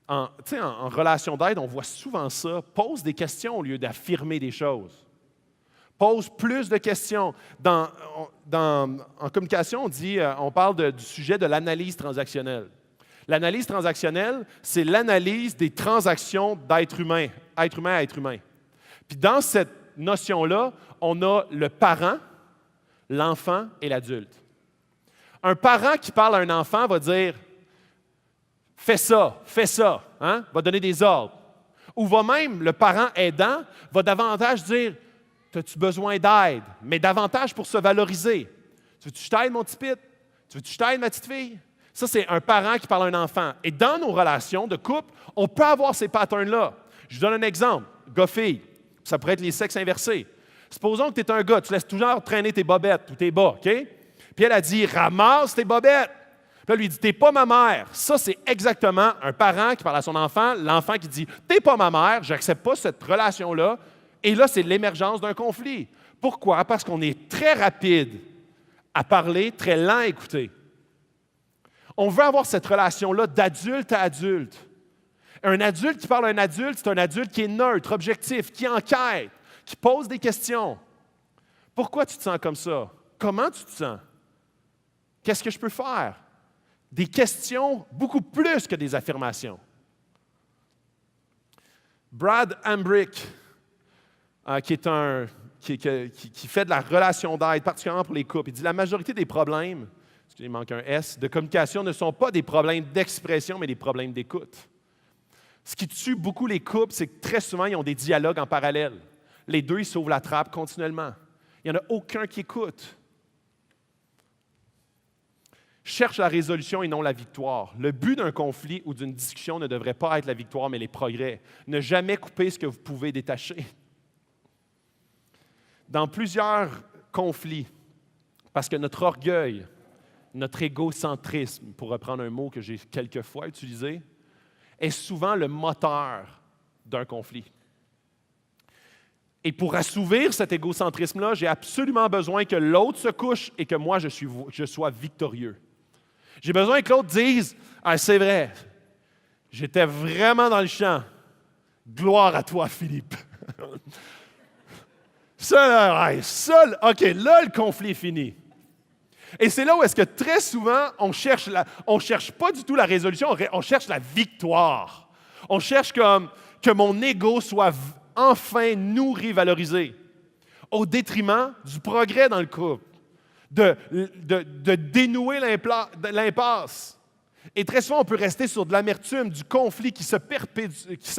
en relation d'aide, on voit souvent ça. Pose des questions au lieu d'affirmer des choses. Pose plus de questions. En communication, on parle du sujet de l'analyse transactionnelle. L'analyse transactionnelle, c'est l'analyse des transactions d'être humain à être humain. Puis dans cette notion-là, on a le parent, l'enfant et l'adulte. Un parent qui parle à un enfant va dire « fais ça », hein? Va donner des ordres. Ou va même, le parent aidant, va davantage dire « as-tu besoin d'aide », mais davantage pour se valoriser. « Tu veux que je t'aide, mon petit pit? Tu veux que je t'aide, ma petite fille? » Ça, c'est un parent qui parle à un enfant. Et dans nos relations de couple, on peut avoir ces patterns-là. Je vous donne un exemple. Gars-fille, ça pourrait être les sexes inversés. Supposons que tu es un gars, tu laisses toujours traîner tes bobettes ou tes bas, OK? Puis elle a dit, ramasse tes bobettes. Puis elle lui dit, t'es pas ma mère. Ça, c'est exactement un parent qui parle à son enfant, l'enfant qui dit, t'es pas ma mère, j'accepte pas cette relation-là. Et là, c'est l'émergence d'un conflit. Pourquoi? Parce qu'on est très rapide à parler, très lent à écouter. On veut avoir cette relation-là d'adulte à adulte. Un adulte qui parle à un adulte, c'est un adulte qui est neutre, objectif, qui enquête, qui pose des questions. Pourquoi tu te sens comme ça? Comment tu te sens? Qu'est-ce que je peux faire? Des questions beaucoup plus que des affirmations. Brad Hambrick, qui est un qui fait de la relation d'aide, particulièrement pour les couples. Il dit la majorité des problèmes, il manque un S, de communication ne sont pas des problèmes d'expression, mais des problèmes d'écoute. Ce qui tue beaucoup les couples, c'est que très souvent, ils ont des dialogues en parallèle. Les deux, ils sauvent la trappe continuellement. Il n'y en a aucun qui écoute. Cherche la résolution et non la victoire. Le but d'un conflit ou d'une discussion ne devrait pas être la victoire, mais les progrès. Ne jamais couper ce que vous pouvez détacher. Dans plusieurs conflits, parce que notre orgueil, notre égocentrisme, pour reprendre un mot que j'ai quelquefois utilisé, est souvent le moteur d'un conflit. Et pour assouvir cet égocentrisme-là, j'ai absolument besoin que l'autre se couche et que moi, je sois victorieux. J'ai besoin que l'autre dise « Ah, c'est vrai, j'étais vraiment dans le champ. Gloire à toi, Philippe. » OK, là, le conflit est fini. Et c'est là où est-ce que très souvent, on cherche pas du tout la résolution, on cherche la victoire. On cherche que mon ego soit enfin nourri, valorisé, au détriment du progrès dans le couple, de dénouer l'impasse. Et très souvent, on peut rester sur de l'amertume, du conflit qui se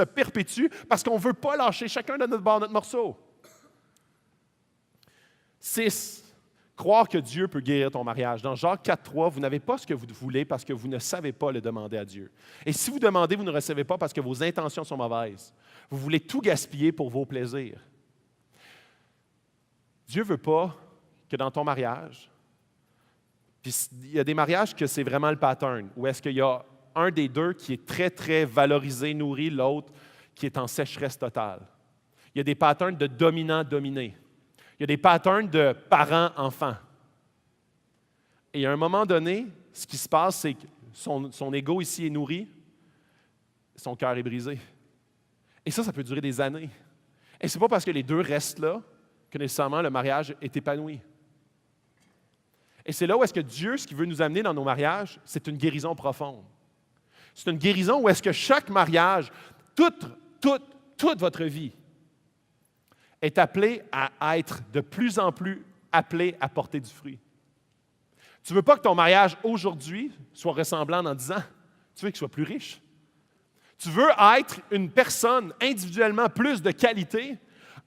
perpétue parce qu'on ne veut pas lâcher chacun de notre bord, notre morceau. 6. Croire que Dieu peut guérir ton mariage. Dans Jacques 4,3, vous n'avez pas ce que vous voulez parce que vous ne savez pas le demander à Dieu. Et si vous demandez, vous ne recevez pas parce que vos intentions sont mauvaises. Vous voulez tout gaspiller pour vos plaisirs. Dieu ne veut pas que dans ton mariage, puis il y a des mariages que c'est vraiment le pattern, où est-ce qu'il y a un des deux qui est très, très valorisé, nourri, l'autre qui est en sécheresse totale. Il y a des patterns de dominant-dominé. Il y a des patterns de parents-enfants. Et à un moment donné, ce qui se passe, c'est que son ego ici est nourri, son cœur est brisé. Et ça peut durer des années. Et ce n'est pas parce que les deux restent là que nécessairement le mariage est épanoui. Et c'est là où est-ce que Dieu, ce qu'il veut nous amener dans nos mariages, c'est une guérison profonde. C'est une guérison où est-ce que chaque mariage, toute votre vie, est appelé à être de plus en plus appelé à porter du fruit. Tu ne veux pas que ton mariage aujourd'hui soit ressemblant dans 10 ans. Tu veux qu'il soit plus riche. Tu veux être une personne individuellement plus de qualité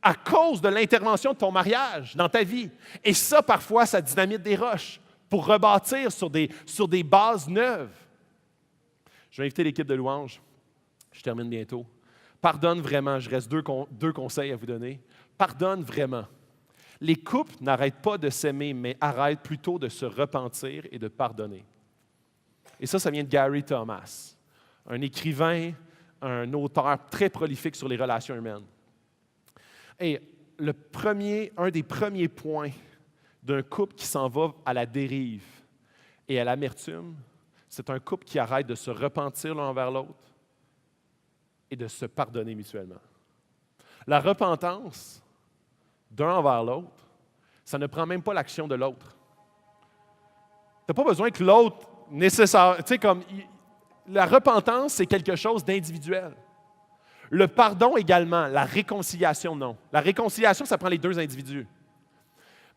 à cause de l'intervention de ton mariage dans ta vie. Et ça, parfois, ça dynamite des roches pour rebâtir sur des bases neuves. Je vais inviter l'équipe de louange. Je termine bientôt. Pardonne vraiment. Je reste deux conseils à vous donner. Pardonne vraiment. Les couples n'arrêtent pas de s'aimer, mais arrêtent plutôt de se repentir et de pardonner. Et ça vient de Gary Thomas, un écrivain, un auteur très prolifique sur les relations humaines. Et un des premiers points d'un couple qui s'en va à la dérive et à l'amertume, c'est un couple qui arrête de se repentir l'un envers l'autre et de se pardonner mutuellement. La repentance d'un envers l'autre, ça ne prend même pas l'action de l'autre. Tu n'as pas besoin que l'autre nécessaire. Tu sais, comme la repentance, c'est quelque chose d'individuel. Le pardon également, la réconciliation, non. La réconciliation, ça prend les deux individus.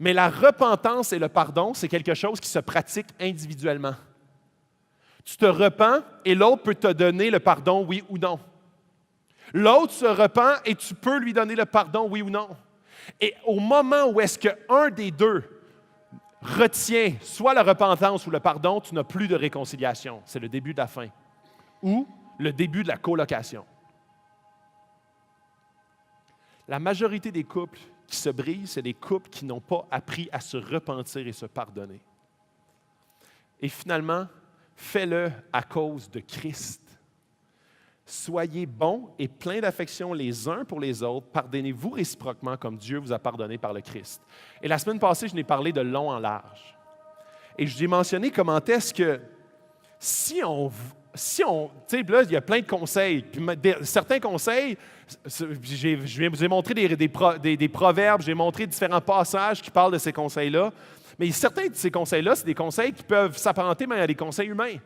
Mais la repentance et le pardon, c'est quelque chose qui se pratique individuellement. Tu te repens et l'autre peut te donner le pardon, oui ou non. L'autre se repent et tu peux lui donner le pardon, oui ou non. Et au moment où est-ce qu'un des deux retient soit la repentance ou le pardon, tu n'as plus de réconciliation. C'est le début de la fin. Ou le début de la colocation. La majorité des couples qui se brisent, c'est des couples qui n'ont pas appris à se repentir et se pardonner. Et finalement, fais-le à cause de Christ. Soyez bons et pleins d'affection les uns pour les autres. Pardonnez-vous réciproquement comme Dieu vous a pardonné par le Christ. Et la semaine passée, je n'ai parlé de long en large. Et je vous ai mentionné comment est-ce que si on tu sais, là, il y a plein de conseils. Puis certains conseils, je vous ai montré des proverbes, j'ai montré différents passages qui parlent de ces conseils-là. Mais certains de ces conseils-là, c'est des conseils qui peuvent s'apparenter même à des conseils humains.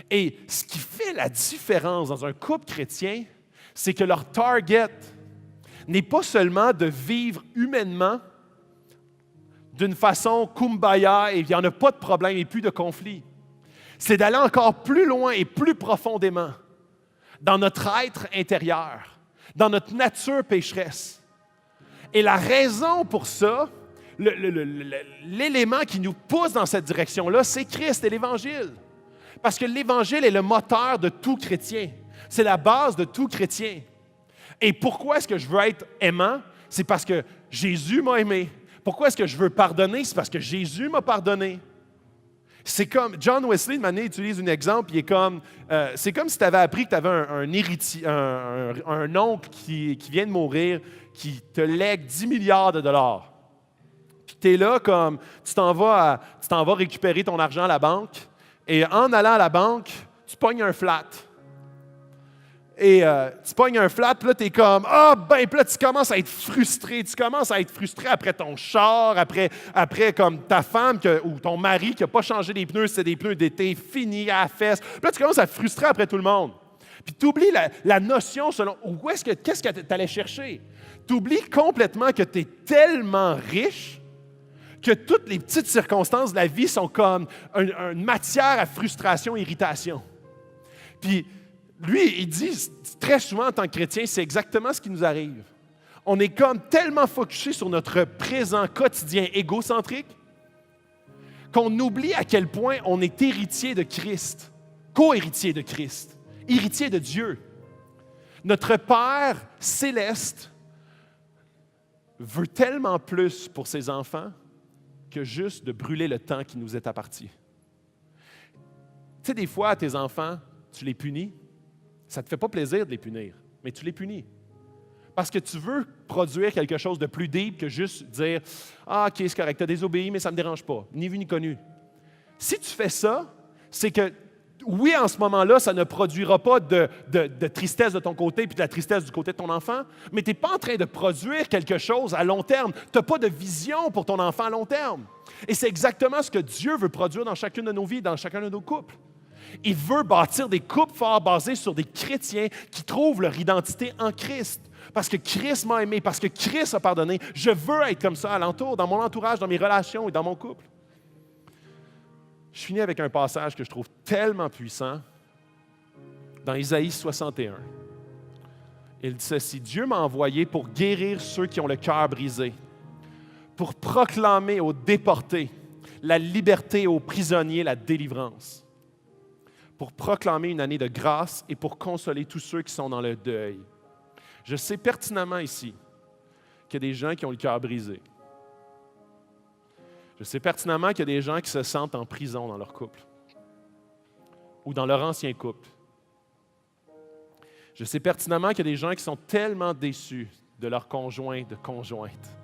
Et ce qui fait la différence dans un couple chrétien, c'est que leur target, n'est pas seulement de vivre humainement d'une façon kumbaya et il n'y en a pas de problème et plus de conflit. C'est d'aller encore plus loin et plus profondément dans notre être intérieur, dans notre nature pécheresse. Et la raison pour ça, l'élément qui nous pousse dans cette direction-là, c'est Christ et l'Évangile. Parce que l'Évangile est le moteur de tout chrétien. C'est la base de tout chrétien. Et pourquoi est-ce que je veux être aimant? C'est parce que Jésus m'a aimé. Pourquoi est-ce que je veux pardonner? C'est parce que Jésus m'a pardonné. C'est comme, John Wesley, de manière, utilise un exemple, c'est comme si tu avais appris que tu avais un héritier, un oncle qui vient de mourir, qui te lègue 10 milliards de dollars. Puis tu es là comme, tu t'en vas récupérer ton argent à la banque, et en allant à la banque, tu pognes un flat. Et tu pognes un flat, puis là, tu es comme, puis là, tu commences à être frustré. Tu commences à être frustré après ton char, après comme ta femme ou ton mari qui n'a pas changé les pneus, c'est des pneus d'été finis à la fesse. Puis là, tu commences à te frustrer après tout le monde. Puis tu oublies la notion selon qu'est-ce que tu allais chercher. Tu oublies complètement que tu es tellement riche que toutes les petites circonstances de la vie sont comme une matière à frustration, irritation. Puis, lui, il dit très souvent en tant que chrétien, c'est exactement ce qui nous arrive. On est comme tellement focusé sur notre présent quotidien égocentrique qu'on oublie à quel point on est héritier de Christ, co-héritier de Christ, héritier de Dieu. Notre Père céleste veut tellement plus pour ses enfants que juste de brûler le temps qui nous est apparti. Tu sais, des fois, tes enfants, tu les punis. Ça ne te fait pas plaisir de les punir, mais tu les punis. Parce que tu veux produire quelque chose de plus deep que juste dire « Ah, OK, c'est correct, tu as désobéi, mais ça ne me dérange pas. Ni vu ni connu. » Si tu fais ça, c'est que, oui, en ce moment-là, ça ne produira pas de tristesse de ton côté puis de la tristesse du côté de ton enfant, mais tu n'es pas en train de produire quelque chose à long terme. Tu n'as pas de vision pour ton enfant à long terme. Et c'est exactement ce que Dieu veut produire dans chacune de nos vies, dans chacun de nos couples. Il veut bâtir des couples forts basés sur des chrétiens qui trouvent leur identité en Christ. Parce que Christ m'a aimé, parce que Christ a pardonné. Je veux être comme ça alentour, dans mon entourage, dans mes relations et dans mon couple. Je finis avec un passage que je trouve tellement puissant dans Isaïe 61. Il dit ceci: Dieu m'a envoyé pour guérir ceux qui ont le cœur brisé, pour proclamer aux déportés la liberté, aux prisonniers la délivrance, pour proclamer une année de grâce et pour consoler tous ceux qui sont dans le deuil. Je sais pertinemment ici qu'il y a des gens qui ont le cœur brisé. Je sais pertinemment qu'il y a des gens qui se sentent en prison dans leur couple ou dans leur ancien couple. Je sais pertinemment qu'il y a des gens qui sont tellement déçus de leur conjoint, de conjointe.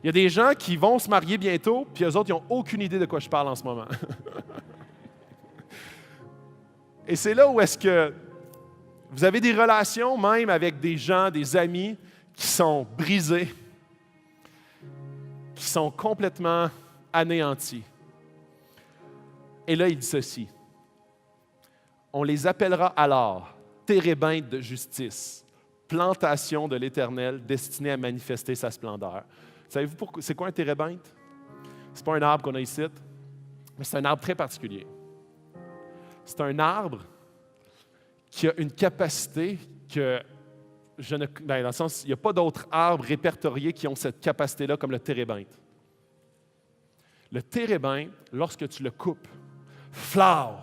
Il y a des gens qui vont se marier bientôt, puis eux autres, ils n'ont aucune idée de quoi je parle en ce moment. Et c'est là où est-ce que vous avez des relations, même avec des gens, des amis, qui sont brisés, qui sont complètement anéantis. Et là, il dit ceci: on les appellera alors térébintes de justice, plantation de l'Éternel destinée à manifester sa splendeur. Savez-vous c'est quoi un térébinthe? Ce n'est pas un arbre qu'on a ici, mais c'est un arbre très particulier. C'est un arbre qui a une capacité que dans le sens, il n'y a pas d'autres arbres répertoriés qui ont cette capacité-là comme le térébinthe. Le térébinthe, lorsque tu le coupes, flore,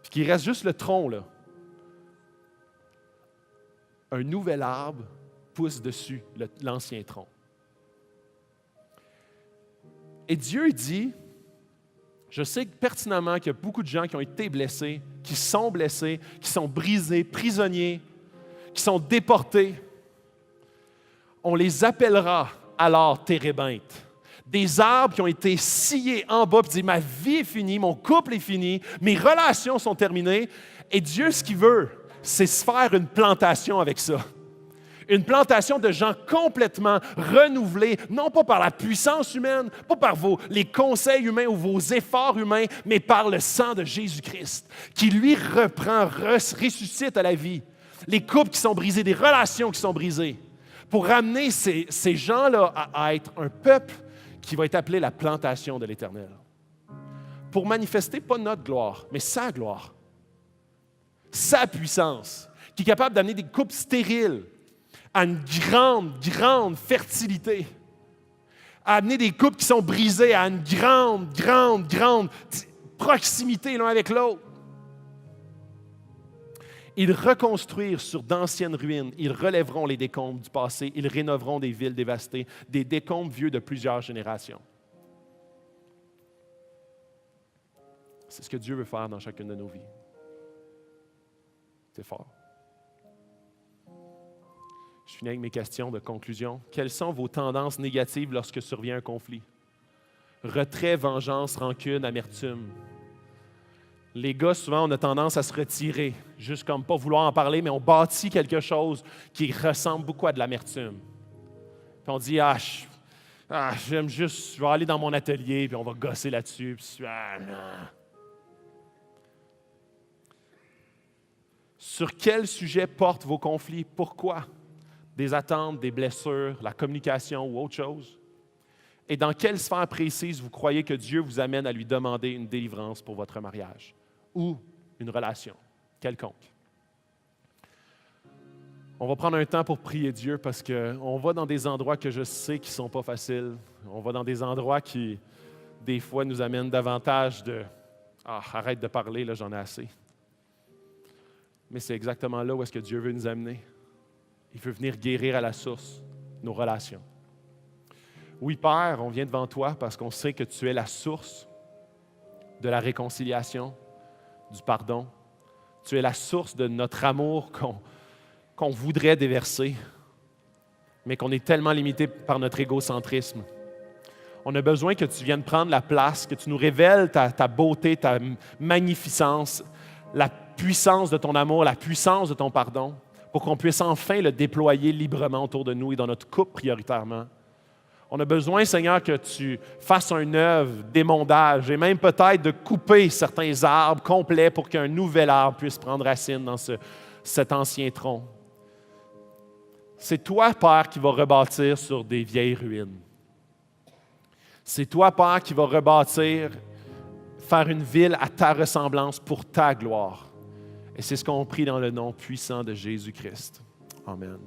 puis qu'il reste juste le tronc, là, un nouvel arbre pousse dessus l'ancien tronc. Et Dieu dit, je sais pertinemment qu'il y a beaucoup de gens qui ont été blessés, qui sont brisés, prisonniers, qui sont déportés. On les appellera alors térébintes. Des arbres qui ont été sciés en bas, puis disent, ma vie est finie, mon couple est fini, mes relations sont terminées. Et Dieu, ce qu'il veut, c'est se faire une plantation avec ça. Une plantation de gens complètement renouvelés, non pas par la puissance humaine, pas par les conseils humains ou vos efforts humains, mais par le sang de Jésus-Christ, qui lui reprend, ressuscite à la vie. les couples qui sont brisés, des relations qui sont brisées, pour ramener ces gens-là à être un peuple qui va être appelé la plantation de l'Éternel. Pour manifester pas notre gloire, mais sa gloire, sa puissance, qui est capable d'amener des couples stériles à une grande, grande fertilité, à amener des couples qui sont brisés à une grande, grande, grande proximité l'un avec l'autre. Ils reconstruirent sur d'anciennes ruines, ils relèveront les décombres du passé, ils rénoveront des villes dévastées, des décombres vieux de plusieurs générations. C'est ce que Dieu veut faire dans chacune de nos vies. C'est fort. Je finis avec mes questions de conclusion. Quelles sont vos tendances négatives lorsque survient un conflit? Retrait, vengeance, rancune, amertume. Les gars, souvent, on a tendance à se retirer, juste comme pas vouloir en parler, mais on bâtit quelque chose qui ressemble beaucoup à de l'amertume. Puis on dit, j'aime juste, je vais aller dans mon atelier, puis on va gosser là-dessus. Puis, non. Sur quel sujet portent vos conflits? Pourquoi? Des attentes, des blessures, la communication ou autre chose? Et dans quelle sphère précise vous croyez que Dieu vous amène à lui demander une délivrance pour votre mariage ou une relation quelconque? On va prendre un temps pour prier Dieu parce qu'on va dans des endroits que je sais qui ne sont pas faciles. On va dans des endroits qui, des fois, nous amènent davantage de « arrête de parler, là, j'en ai assez ». Mais c'est exactement là où est-ce que Dieu veut nous amener. Il veut venir guérir à la source nos relations. Oui, Père, on vient devant toi parce qu'on sait que tu es la source de la réconciliation, du pardon. Tu es la source de notre amour qu'on voudrait déverser, mais qu'on est tellement limité par notre égocentrisme. On a besoin que tu viennes prendre la place, que tu nous révèles ta beauté, ta magnificence, la puissance de ton amour, la puissance de ton pardon, pour qu'on puisse enfin le déployer librement autour de nous et dans notre couple prioritairement. On a besoin, Seigneur, que tu fasses une œuvre d'émondage et même peut-être de couper certains arbres complets pour qu'un nouvel arbre puisse prendre racine dans cet ancien tronc. C'est toi, Père, qui vas rebâtir sur des vieilles ruines. C'est toi, Père, qui vas rebâtir, faire une ville à ta ressemblance pour ta gloire. Et c'est ce qu'on prie dans le nom puissant de Jésus-Christ. Amen.